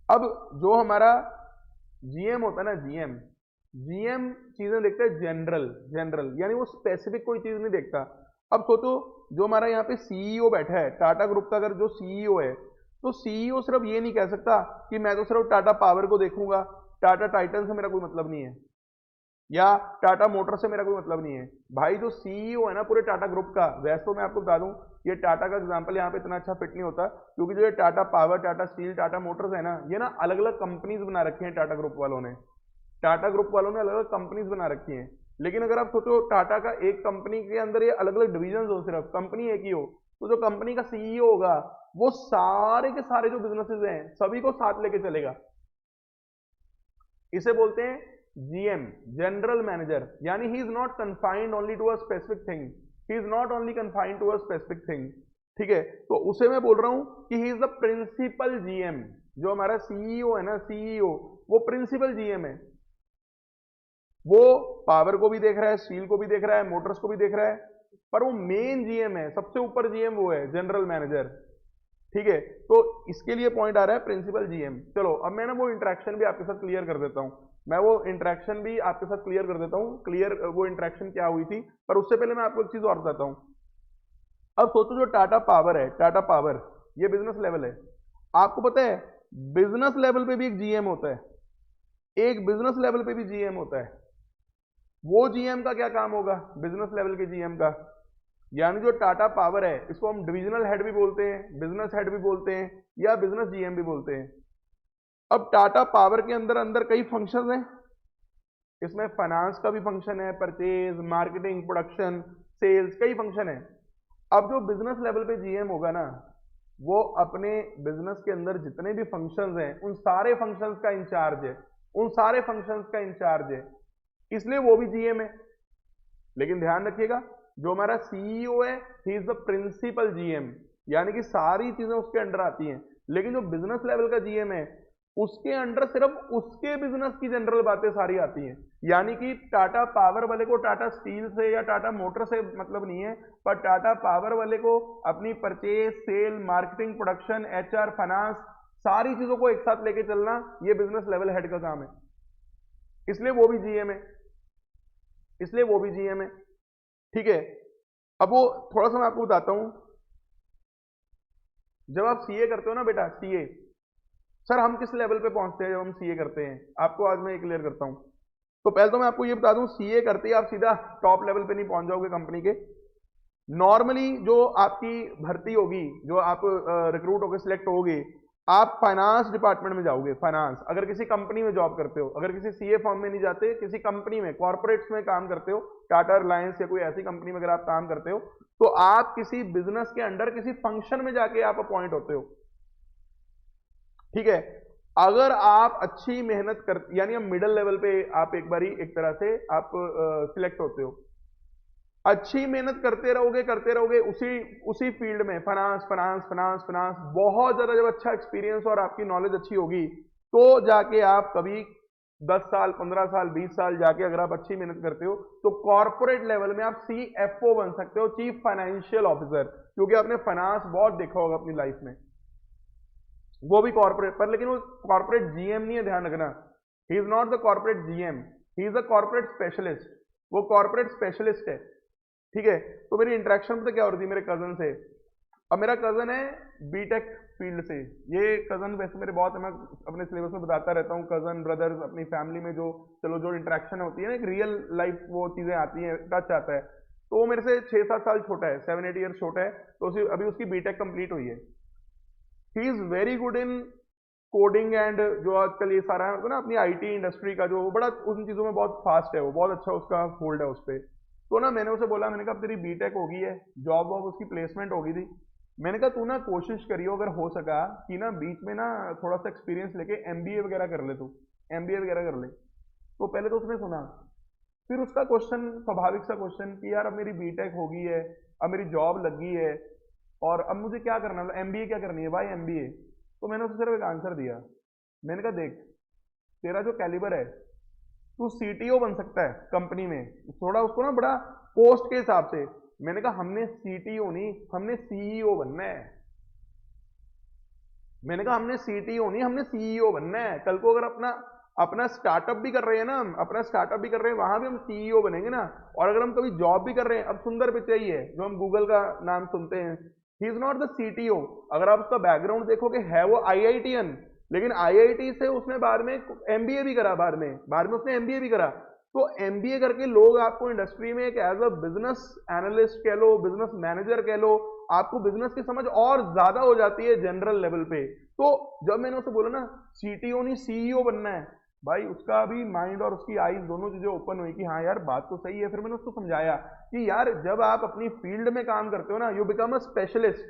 अब जो हमारा जीएम होता है ना, जीएम, जीएम चीजें देखता है जनरल, जनरल यानी वो स्पेसिफिक कोई चीज नहीं देखता। अब सोचो जो हमारा यहाँ पे सीईओ बैठा है टाटा ग्रुप का, अगर जो सीईओ है, तो सीईओ सिर्फ ये नहीं कह सकता कि मैं तो सिर्फ टाटा पावर को देखूंगा, टाटा टाइटन से मेरा कोई मतलब नहीं है, या टाटा मोटर से मेरा कोई मतलब नहीं है। भाई जो सीईओ है ना पूरे टाटा ग्रुप का, वैसे तो मैं आपको बता दूं, ये टाटा का एग्जांपल यहाँ पे इतना अच्छा फिट नहीं होता, क्योंकि जो ये Tata power, Tata steel, Tata Motors है ना, ये ना अलग अलग कंपनीज बना रखी हैं टाटा ग्रुप वालों ने, टाटा ग्रुप वालों ने अलग अलग कंपनीज बना रखी हैं। लेकिन अगर आप सोचो टाटा का एक कंपनी के अंदर ये अलग अलग डिविजन हो, सिर्फ कंपनी एक ही हो, तो जो कंपनी का सीईओ होगा वो सारे के सारे जो बिजनेसेस हैं सभी को साथ लेके चलेगा। इसे बोलते हैं जीएम, जनरल मैनेजर, यानी he is not confined only to a specific thing, he is not only confined to a specific thing, ठीक है। तो उसे मैं बोल रहा हूं कि he is the principal GM. जो हमारा सीईओ है ना, सीईओ, वो प्रिंसिपल जीएम है। वो पावर को भी देख रहा है, स्टील को भी देख रहा है, मोटर्स को भी देख रहा है, पर वो मेन जीएम है, सबसे ऊपर जीएम वो है, जनरल मैनेजर, ठीक है। तो इसके लिए पॉइंट आ रहा है प्रिंसिपल जीएम। चलो अब मैं ना वो इंटरेक्शन भी आपके साथ क्लियर कर देता हूं, मैं वो इंटरेक्शन भी आपके साथ क्लियर कर देता हूं, क्लियर वो इंटरेक्शन क्या हुई थी। पर उससे पहले मैं आपको एक चीज और बताता हूं। अब सोचो जो टाटा पावर है, टाटा पावर ये बिजनेस लेवल है, आपको पता है बिजनेस लेवल पे भी एक जीएम होता है, एक बिजनेस लेवल पे भी जीएम होता है। वो जीएम का क्या काम होगा बिजनेस लेवल के जीएम का? यानी जो टाटा पावर है इसको हम डिविजनल हेड भी बोलते हैं, बिजनेस हेड भी बोलते हैं, या बिजनेस जीएम भी बोलते हैं। अब टाटा पावर के अंदर अंदर कई फंक्शंस हैं, इसमें फाइनेंस का भी फंक्शन है, परचेज, मार्केटिंग, प्रोडक्शन, सेल्स, कई फंक्शन है। अब जो बिजनेस लेवल पे जीएम होगा ना, वो अपने बिजनेस के अंदर जितने भी फंक्शंस हैं उन सारे फंक्शंस का इंचार्ज है, उन सारे फंक्शंस का इंचार्ज है, इसलिए वो भी जीएम है। लेकिन ध्यान रखिएगा जो हमारा सीईओ है he is the principal GM, यानी कि सारी चीजें उसके अंडर आती हैं। लेकिन जो बिजनेस लेवल का जीएम है उसके अंडर सिर्फ उसके बिजनेस की जनरल बातें सारी आती हैं। यानी कि टाटा पावर वाले को टाटा स्टील से या टाटा मोटर से मतलब नहीं है, पर टाटा पावर वाले को अपनी purchase, sale, marketing, production, HR, finance, सारी चीजों को एक साथ लेके चलना ये बिजनेस लेवल हेड का काम है, इसलिए वो भी जीएम है, इसलिए वो भी जीएम है, ठीक है। अब वो थोड़ा सा मैं आपको बताता हूं, जब आप सीए करते हो ना बेटा, सीए, सर हम किस लेवल पे पहुंचते हैं जब हम सीए करते हैं, आपको आज मैं क्लियर करता हूं। तो पहले तो मैं आपको ये बता दूं, सीए करते ही आप सीधा टॉप लेवल पे नहीं पहुंच जाओगे कंपनी के। नॉर्मली जो आपकी भर्ती होगी, जो आप रिक्रूट होकर सिलेक्ट होगे, आप फाइनेंस डिपार्टमेंट में जाओगे। फाइनेंस, अगर किसी कंपनी में जॉब करते हो, अगर किसी सीए फॉर्म में नहीं जाते, किसी कंपनी में, कॉर्पोरेट्स में काम करते हो, टाटा रिलायंस या कोई ऐसी कंपनी में अगर आप काम करते हो, तो आप किसी बिजनेस के अंडर किसी फंक्शन में जाके आप अपॉइंट होते हो, ठीक है। अगर आप अच्छी मेहनत कर, यानी हम मिडिल लेवल पे आप एक बारी एक तरह से आप सिलेक्ट होते हो, अच्छी मेहनत करते रहोगे उसी उसी फील्ड में, फाइनेंस फाइनेंस फाइनेंस फाइनेंस, बहुत ज्यादा जब अच्छा एक्सपीरियंस और आपकी नॉलेज अच्छी होगी, तो जाके आप कभी 10 साल, 15 साल, 20 साल जाके अगर आप अच्छी मेहनत करते हो तो कॉर्पोरेट लेवल में आप सीएफओ बन सकते हो, चीफ फाइनेंशियल ऑफिसर, क्योंकि आपने फाइनेंस बहुत देखा होगा अपनी लाइफ में, वो भी कॉर्पोरेट पर। लेकिन वो कॉर्पोरेट जीएम नहीं है, ध्यान रखना, ही is not the corporate GM, he is a corporate specialist, वो कॉर्पोरेट स्पेशलिस्ट है, ठीक है। तो मेरी इंटरेक्शन पता क्या हो रही थी मेरे कजन से। अब मेरा कजन है बीटेक फील्ड से। ये कजन वैसे मेरे बहुत, मैं अपने सिलेबस में बताता रहता हूँ, कजन ब्रदर्स अपनी फैमिली में जो, चलो जो इंटरेक्शन होती है ना, एक रियल लाइफ वो चीजें आती हैं, टच आता है। तो वो मेरे से 6-7 साल छोटा है, 7-8 ईयर छोटा है। तो अभी उसकी बीटेक कंप्लीट हुई है। He is very good in coding and जो आजकल ये सारा है ना अपनी आईटी इंडस्ट्री का, जो वो बड़ा उन चीज़ों में बहुत फास्ट है, वो बहुत अच्छा उसका होल्ड है उस पर। तो ना मैंने उसे बोला, मैंने कहा अब तेरी बीटेक होगी है, जॉब वॉब उसकी प्लेसमेंट होगी थी। मैंने कहा तू ना कोशिश करियो अगर हो सका कि ना बीच में ना थोड़ा सा एक्सपीरियंस लेके एमबीए वगैरह कर ले, तू एमबीए वगैरह कर ले। तो पहले तो उसने सुना, फिर उसका क्वेश्चन, स्वाभाविक सा क्वेश्चन कि यार अब मेरी बीटेक होगी है, अब मेरी जॉब लगी है, और अब मुझे क्या करना है, एमबीए क्या करनी है भाई, एमबीए। तो मैंने उसे सिर्फ एक आंसर दिया, मैंने कहा देख, तेरा जो कैलिबर है, तू सीटीओ बन सकता है कंपनी में, थोड़ा उसको ना बड़ा पोस्ट के हिसाब से। मैंने कहा हमने सीटीओ नहीं, हमने सीईओ बनना है। मैंने कहा हमने सीटीओ नहीं, हमने सीईओ बनना है। कल को अगर अपना अपना स्टार्टअप भी कर रहे हैं ना, हम अपना स्टार्टअप भी कर रहे हैं, वहां भी हम सीईओ बनेंगे ना। और अगर हम कभी जॉब भी कर रहे हैं, अब सुंदर पिचाई है जो हम गूगल का नाम सुनते हैं, ही इज नॉट द सीटीओ। अगर आप उसका बैकग्राउंड देखोगे, है वो आईआईटीएन, लेकिन आईआईटी से उसने बाद में एमबीए भी करा, बाद में उसने एमबीए भी करा। तो एमबीए करके लोग आपको इंडस्ट्री में एक एज अ बिजनेस एनालिस्ट कह लो, बिजनेस मैनेजर कह लो, आपको बिजनेस की समझ और ज्यादा हो जाती है जनरल लेवल पे। तो जब मैंने उसे बोला ना सीटीओ नहीं सीईओ बनना है, भाई उसका भी माइंड और उसकी आईज दोनों चीजें ओपन हुई कि हाँ यार बात तो सही है। फिर मैंने उसको समझाया कि यार जब आप अपनी फील्ड में काम करते हो ना, यू बिकम अ स्पेशलिस्ट,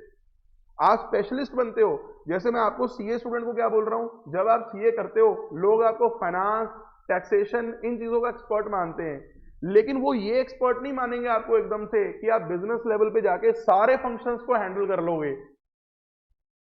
आप स्पेशलिस्ट बनते हो। जैसे मैं आपको सीए स्टूडेंट को क्या बोल रहा हूं, जब आप सीए करते हो लोग आपको फाइनेंस, टैक्सेशन, इन चीजों का एक्सपर्ट मानते हैं, लेकिन वो ये एक्सपर्ट नहीं मानेंगे आपको एकदम से कि आप बिजनेस लेवल पे जाके सारे फंक्शंस को हैंडल कर लोगे।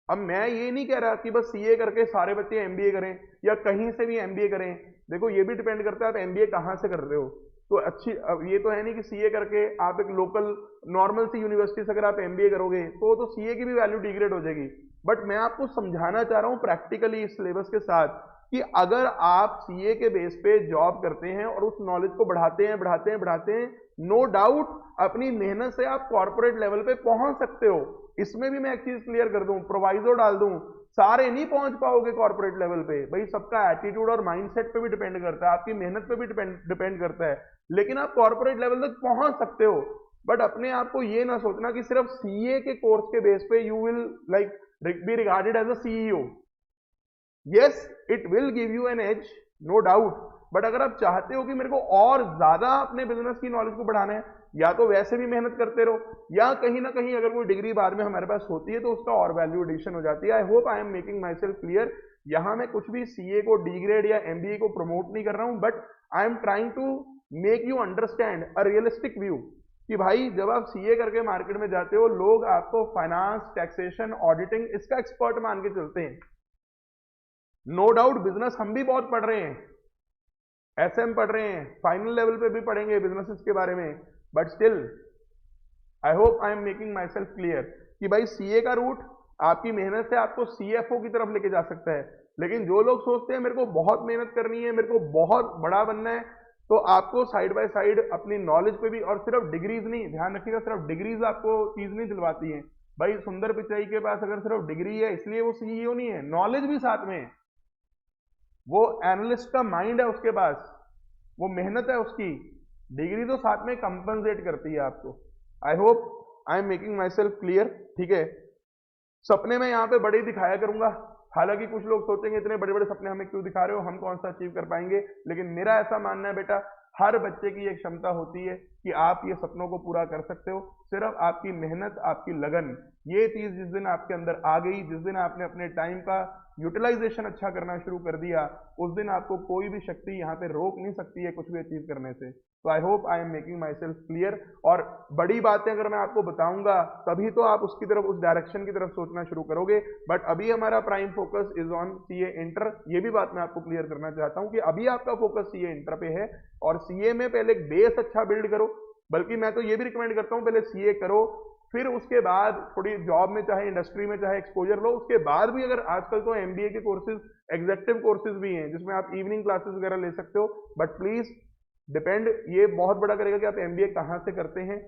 अब मैं ये नहीं कह रहा कि बस सीए करके सारे बच्चे एमबीए करें या कहीं से भी एमबीए करें। देखो ये भी डिपेंड करता है आप एमबीए कहाँ से कर रहे हो। तो अच्छी, अब ये तो है नहीं कि सीए करके आप एक लोकल नॉर्मल सी यूनिवर्सिटी से अगर आप एमबीए करोगे तो सीए की भी वैल्यू डिग्रेड हो जाएगी। बट मैं आपको समझाना चाह रहा हूँ प्रैक्टिकली इस सिलेबस के साथ कि अगर आप सीए के बेस पे जॉब करते हैं और उस नॉलेज को बढ़ाते हैं बढ़ाते हैं बढ़ाते हैं, नो डाउट अपनी मेहनत से आप कॉर्पोरेट लेवल पे पहुंच सकते हो। इसमें भी मैं एक चीज क्लियर कर दूं, प्रोवाइजो डाल दूं, सारे नहीं पहुंच पाओगे कॉर्पोरेट लेवल पे, भाई सबका एटीट्यूड और माइंडसेट पे भी डिपेंड करता है, आपकी मेहनत पे भी डिपेंड करता है, लेकिन आप कॉर्पोरेट लेवल तक पहुंच सकते हो। बट अपने आप को ये ना सोचना कि सिर्फ सीए के कोर्स के बेस पे you will like be regarded as a CEO. Yes, it will give you an edge, no doubt. But अगर आप चाहते हो कि मेरे को और ज्यादा अपने बिजनेस की नॉलेज को बढ़ाना है, या तो वैसे भी मेहनत करते रहो, या कहीं ना कहीं अगर कोई डिग्री बाद में हमारे पास होती है तो उसका और वैल्यू एडिशन हो जाती है। I hope I am making my self clear. यहां मैं कुछ भी सीए को डिग्रेड या एमबीए को प्रमोट नहीं कर रहा हूं, but I am trying to make you understand a realistic view कि भाई जब आप सीए करके मार्केट में जाते हो, लोग आपको फाइनेंस, टैक्सेशन, ऑडिटिंग इसका एक्सपर्ट मान के चलते हैं। नो डाउट बिजनेस हम भी बहुत पढ़ रहे हैं, एसएम पढ़ रहे हैं, फाइनल लेवल पे भी पढ़ेंगे बिजनेसेस के बारे में, but still I hope I am making my self clear कि भाई सीए का रूट आपकी मेहनत से आपको सीएफओ की तरफ लेके जा सकता है। लेकिन जो लोग सोचते हैं मेरे को बहुत मेहनत करनी है, मेरे को बहुत बड़ा बनना है, तो आपको साइड बाय साइड अपनी नॉलेज पे भी, और सिर्फ डिग्रीज नहीं, ध्यान रखिएगा, सिर्फ डिग्रीज आपको चीज नहीं दिलवाती है। भाई सुंदर पिचाई के पास अगर सिर्फ डिग्री है इसलिए वो सीईओ नहीं है, नॉलेज भी साथ में है, वो एनालिस्ट का माइंड है उसके पास, वो मेहनत है उसकी, डिग्री तो साथ में कंपनसेट करती है आपको। I hope I am making my self clear. ठीक है, सपने में यहाँ पे बड़े ही दिखाया करूंगा, हालांकि कुछ लोग सोचेंगे इतने बड़े बड़े सपने हमें क्यों दिखा रहे हो, हम कौन सा अचीव कर पाएंगे, लेकिन मेरा ऐसा मानना है बेटा, हर बच्चे की एक क्षमता होती है कि आप ये सपनों को पूरा कर सकते हो। सिर्फ आपकी मेहनत, आपकी लगन, ये चीज जिस दिन आपके अंदर आ गई, जिस दिन आपने अपने टाइम का यूटिलाइजेशन अच्छा करना शुरू कर दिया, उस दिन आपको कोई भी शक्ति यहाँ पे रोक नहीं सकती है कुछ भी अचीव करने से। तो I hope I am making my self clear. और बड़ी बातें अगर मैं आपको बताऊंगा तभी तो आप उसकी तरफ, उस डायरेक्शन की तरफ सोचना शुरू करोगे। बट अभी हमारा prime focus is on CA inter. ये भी बात मैं आपको क्लियर करना चाहता हूं कि अभी आपका फोकस सीए इंटर पे है, और सीए में पहले एक बेस अच्छा बिल्ड करो। बल्कि मैं तो ये भी रिकमेंड करता हूं पहले सीए करो, फिर उसके बाद थोड़ी जॉब में, चाहे इंडस्ट्री में, चाहे एक्सपोजर लो, उसके बाद भी अगर, आजकल तो एमबीए के कोर्सेज, एग्जेक्टिव कोर्सेज भी हैं जिसमें आप इवनिंग क्लासेस वगैरह ले सकते हो। बट प्लीज डिपेंड, ये बहुत बड़ा करेगा कि आप एमबीए कहाँ से करते हैं।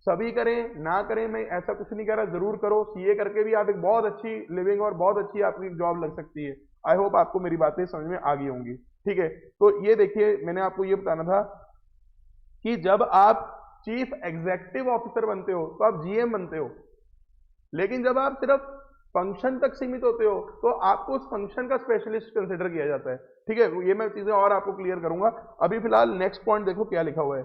सभी करें ना करें, मैं ऐसा कुछ नहीं कह रहा, जरूर करो। सीए करके भी आप एक बहुत अच्छी लिविंग और बहुत अच्छी आपकी जॉब लग सकती है। आई होप आपको मेरी बातें समझ में आ गई होंगी। ठीक है, तो ये देखिए मैंने आपको ये बताना था कि जब आप चीफ एग्जीक्यूटिव ऑफिसर बनते हो तो आप जीएम बनते हो, लेकिन जब आप सिर्फ फंक्शन तक सीमित होते हो तो आपको उस फंक्शन का स्पेशलिस्ट कंसिडर किया जाता है। ठीक है, ये मैं चीजें और आपको क्लियर करूंगा। अभी फिलहाल नेक्स्ट पॉइंट देखो क्या लिखा हुआ है।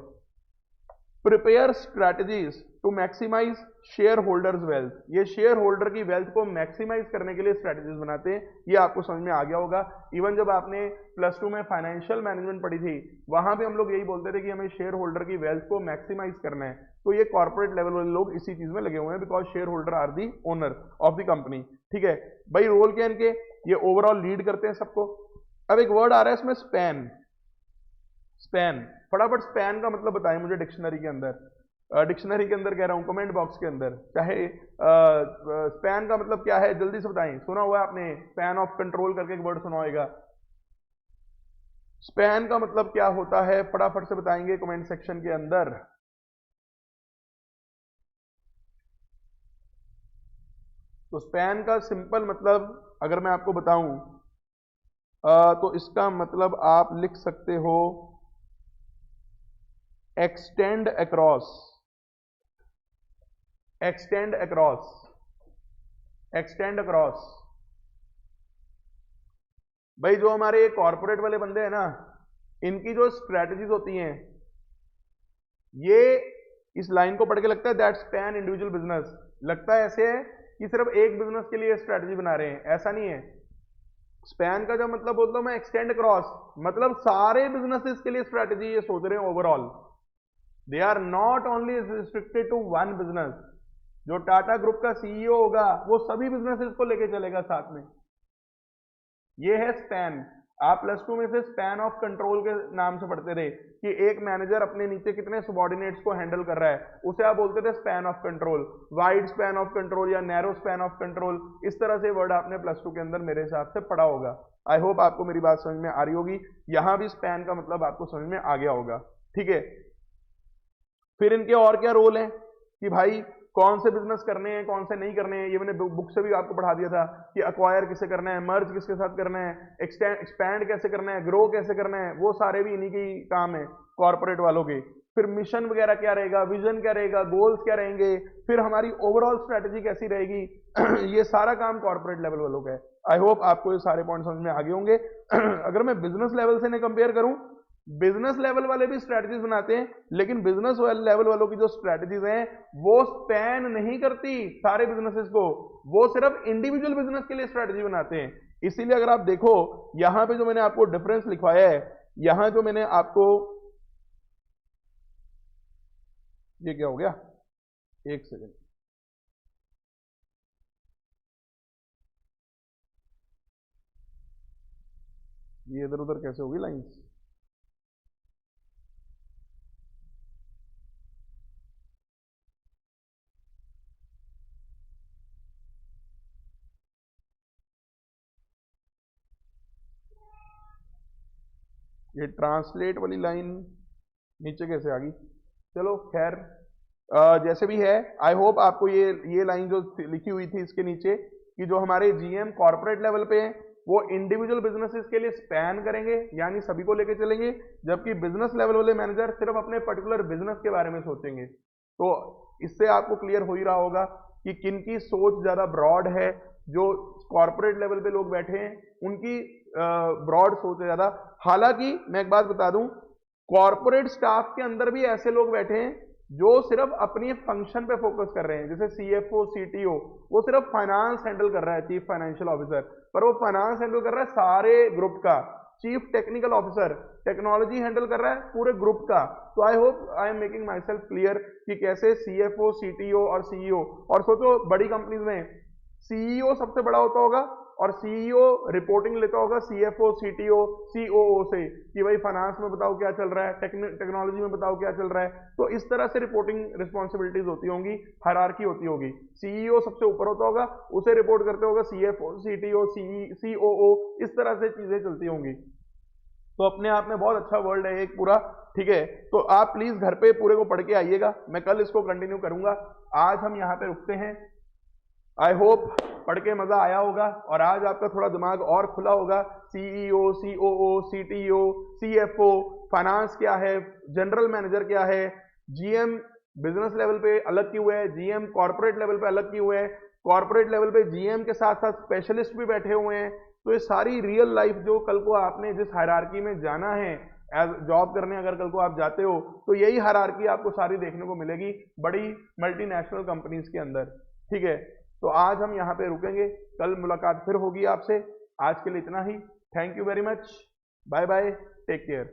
Prepare strategies to maximise shareholders wealth. ये शेयर होल्डर की वेल्थ को मैक्सिमाइज करने के लिए स्ट्रैटेजीज बनाते हैं। ये आपको समझ में आ गया होगा। इवन जब आपने +2 में फाइनेंशियल मैनेजमेंट पढ़ी थी, वहां पे हम लोग यही बोलते थे कि हमें शेयर होल्डर की वेल्थ को मैक्सिमाइज करना है। तो ये कॉर्पोरेट लेवल वाले लोग इसी चीज में लगे हुए हैं, because shareholder are the owner of the company. ठीक है भाई, रोल क्या इनके, ये ओवरऑल लीड करते हैं सबको। अब एक वर्ड आ रहा है इसमें, स्पैन। स्पैन, फटाफट स्पैन का मतलब बताएं मुझे डिक्शनरी के अंदर। डिक्शनरी के अंदर कह रहा हूं, कमेंट बॉक्स के अंदर, चाहे स्पैन का मतलब क्या है जल्दी से बताएं। सुना हुआ है आपने स्पैन ऑफ कंट्रोल करके एक वर्ड सुना होगा। स्पैन का मतलब क्या होता है, फटाफट से बताएंगे कमेंट सेक्शन के अंदर। तो स्पैन का सिंपल मतलब अगर मैं आपको बताऊं तो इसका मतलब आप लिख सकते हो extend across. Extend across, extend across. भाई जो हमारे कॉर्पोरेट वाले बंदे हैं ना, इनकी जो स्ट्रैटेजीज होती हैं, ये इस लाइन को पढ़ के लगता है दैट स्पैन इंडिविजुअल बिजनेस। लगता है ऐसे है कि सिर्फ एक बिजनेस के लिए स्ट्रैटेजी बना रहे हैं, ऐसा नहीं है। स्पैन का जब मतलब बोलता हूं मैं एक्सटेंड क्रॉस, मतलब सारे बिजनेसेस के लिए स्ट्रैटेजी ये सोच रहे हैं overall. They are not only restricted to one business. जो टाटा ग्रुप का सीईओ होगा वो सभी बिजनेसेस को लेके चलेगा साथ में। ये है स्पैन। आप +2 में से स्पैन ऑफ कंट्रोल के नाम से पढ़ते थे कि एक मैनेजर अपने नीचे कितने सबॉर्डिनेट्स को हैंडल कर रहा है, उसे आप बोलते थे span of control, wide span of control या नैरो स्पैन ऑफ कंट्रोल। इस तरह से वर्ड आपने +2 के अंदर मेरे हिसाब से पढ़ा होगा। आई होप आपको मेरी बात समझ में आ रही होगी। यहां भी स्पैन का मतलब आपको समझ में आ गया होगा। ठीक है, फिर इनके और क्या रोल हैं कि भाई कौन से बिजनेस करने हैं कौन से नहीं करने हैं। ये मैंने बुक से भी आपको पढ़ा दिया था कि अक्वायर किसे करना है, मर्ज किसके साथ करना है, एक्सपैंड कैसे करना है, ग्रो कैसे करना है, वो सारे भी इन्हीं के काम है कॉर्पोरेट वालों के। फिर मिशन वगैरह क्या रहेगा, विजन क्या रहेगा, गोल्स क्या रहेंगे, फिर हमारी ओवरऑल स्ट्रेटेजी कैसी रहेगी ये सारा काम कॉर्पोरेट लेवल वालों का है। आई होप आपको ये सारे पॉइंट समझ में आ गए होंगे। अगर मैं बिजनेस लेवल से कंपेयर करूं, बिजनेस लेवल वाले भी स्ट्रैटेजीज बनाते हैं, लेकिन बिजनेस लेवल वालों की जो स्ट्रैटेजीज हैं वो स्पैन नहीं करती सारे बिजनेसेस को, वो सिर्फ इंडिविजुअल बिजनेस के लिए स्ट्रैटेजी बनाते हैं। इसीलिए अगर आप देखो यहां पे जो मैंने आपको डिफरेंस लिखवाया है, यहां जो मैंने आपको, ये क्या हो गया, एक सेकेंड, ये इधर उधर कैसे होगी लाइंस। ये ट्रांसलेट वाली लाइन नीचे कैसे आ गई, चलो खैर जैसे भी है। आई होप आपको ये लाइन जो लिखी हुई थी इसके नीचे कि जो हमारे जीएम कॉर्पोरेट लेवल पे हैं वो इंडिविजुअल बिजनेसेस के लिए स्पैन करेंगे, यानी सभी को लेके चलेंगे, जबकि बिजनेस लेवल वाले मैनेजर सिर्फ अपने पर्टिकुलर बिजनेस के बारे में सोचेंगे। तो इससे आपको क्लियर हो ही रहा होगा कि किन की सोच ज्यादा ब्रॉड है। जो कॉर्पोरेट लेवल पे लोग बैठे हैं उनकी ब्रॉड सोच है ज्यादा। हालांकि मैं एक बात बता दूं, कॉर्पोरेट स्टाफ के अंदर भी ऐसे लोग बैठे हैं जो सिर्फ अपनी फंक्शन पे फोकस कर रहे हैं, जैसे सीएफओ सीटीओ, वो सिर्फ फाइनेंस हैंडल कर रहा है, चीफ फाइनेंशियल ऑफिसर, पर वो फाइनेंस हैंडल कर रहा है सारे ग्रुप का। Chief technical officer technology handle कर रहा है पूरे ग्रुप का। तो I hope I am making my self clear कि कैसे सीएफओ सीटीओ और सीईओ, और सोचो बड़ी कंपनीज में सीईओ सबसे बड़ा होता होगा और सीईओ रिपोर्टिंग लेता होगा सीएफओ सीटीओ सीओओ से कि भाई फाइनेंस में बताओ क्या चल रहा है, टेक्नोलॉजी में बताओ क्या चल रहा है। तो इस तरह से रिपोर्टिंग रिस्पॉन्सिबिलिटीज होती होंगी, हायरार्की होती होगी। सीईओ सबसे ऊपर होता होगा, उसे रिपोर्ट करते होगा सीएफओ सीटीओ सीओओ, इस तरह से चीजें चलती होंगी। तो अपने आप में बहुत अच्छा वर्ल्ड है एक पूरा। ठीक है, तो आप प्लीज घर पे पूरे को पढ़ के आइएगा, मैं कल इसको कंटिन्यू करूंगा। आज हम यहाँ पे रुकते हैं। आई होप पढ़ के मजा आया होगा और आज आपका थोड़ा दिमाग और खुला होगा। CEO, COO, CTO, CFO, finance क्या है, जनरल मैनेजर क्या है, जीएम बिजनेस लेवल पे अलग क्यों है, जीएम कॉर्पोरेट लेवल पे अलग क्यों है, कॉर्पोरेट लेवल पे जीएम के साथ साथ स्पेशलिस्ट भी बैठे हुए हैं। तो ये सारी रियल लाइफ जो कल को आपने जिस हायरार्की में जाना है एज जॉब करने, अगर कल को आप जाते हो तो यही हायरार्की आपको सारी देखने को मिलेगी बड़ी मल्टीनेशनल कंपनीज के अंदर। ठीक है, तो आज हम यहाँ पे रुकेंगे, कल मुलाकात फिर होगी आपसे। आज के लिए इतना ही। Thank you very much, bye bye, take care.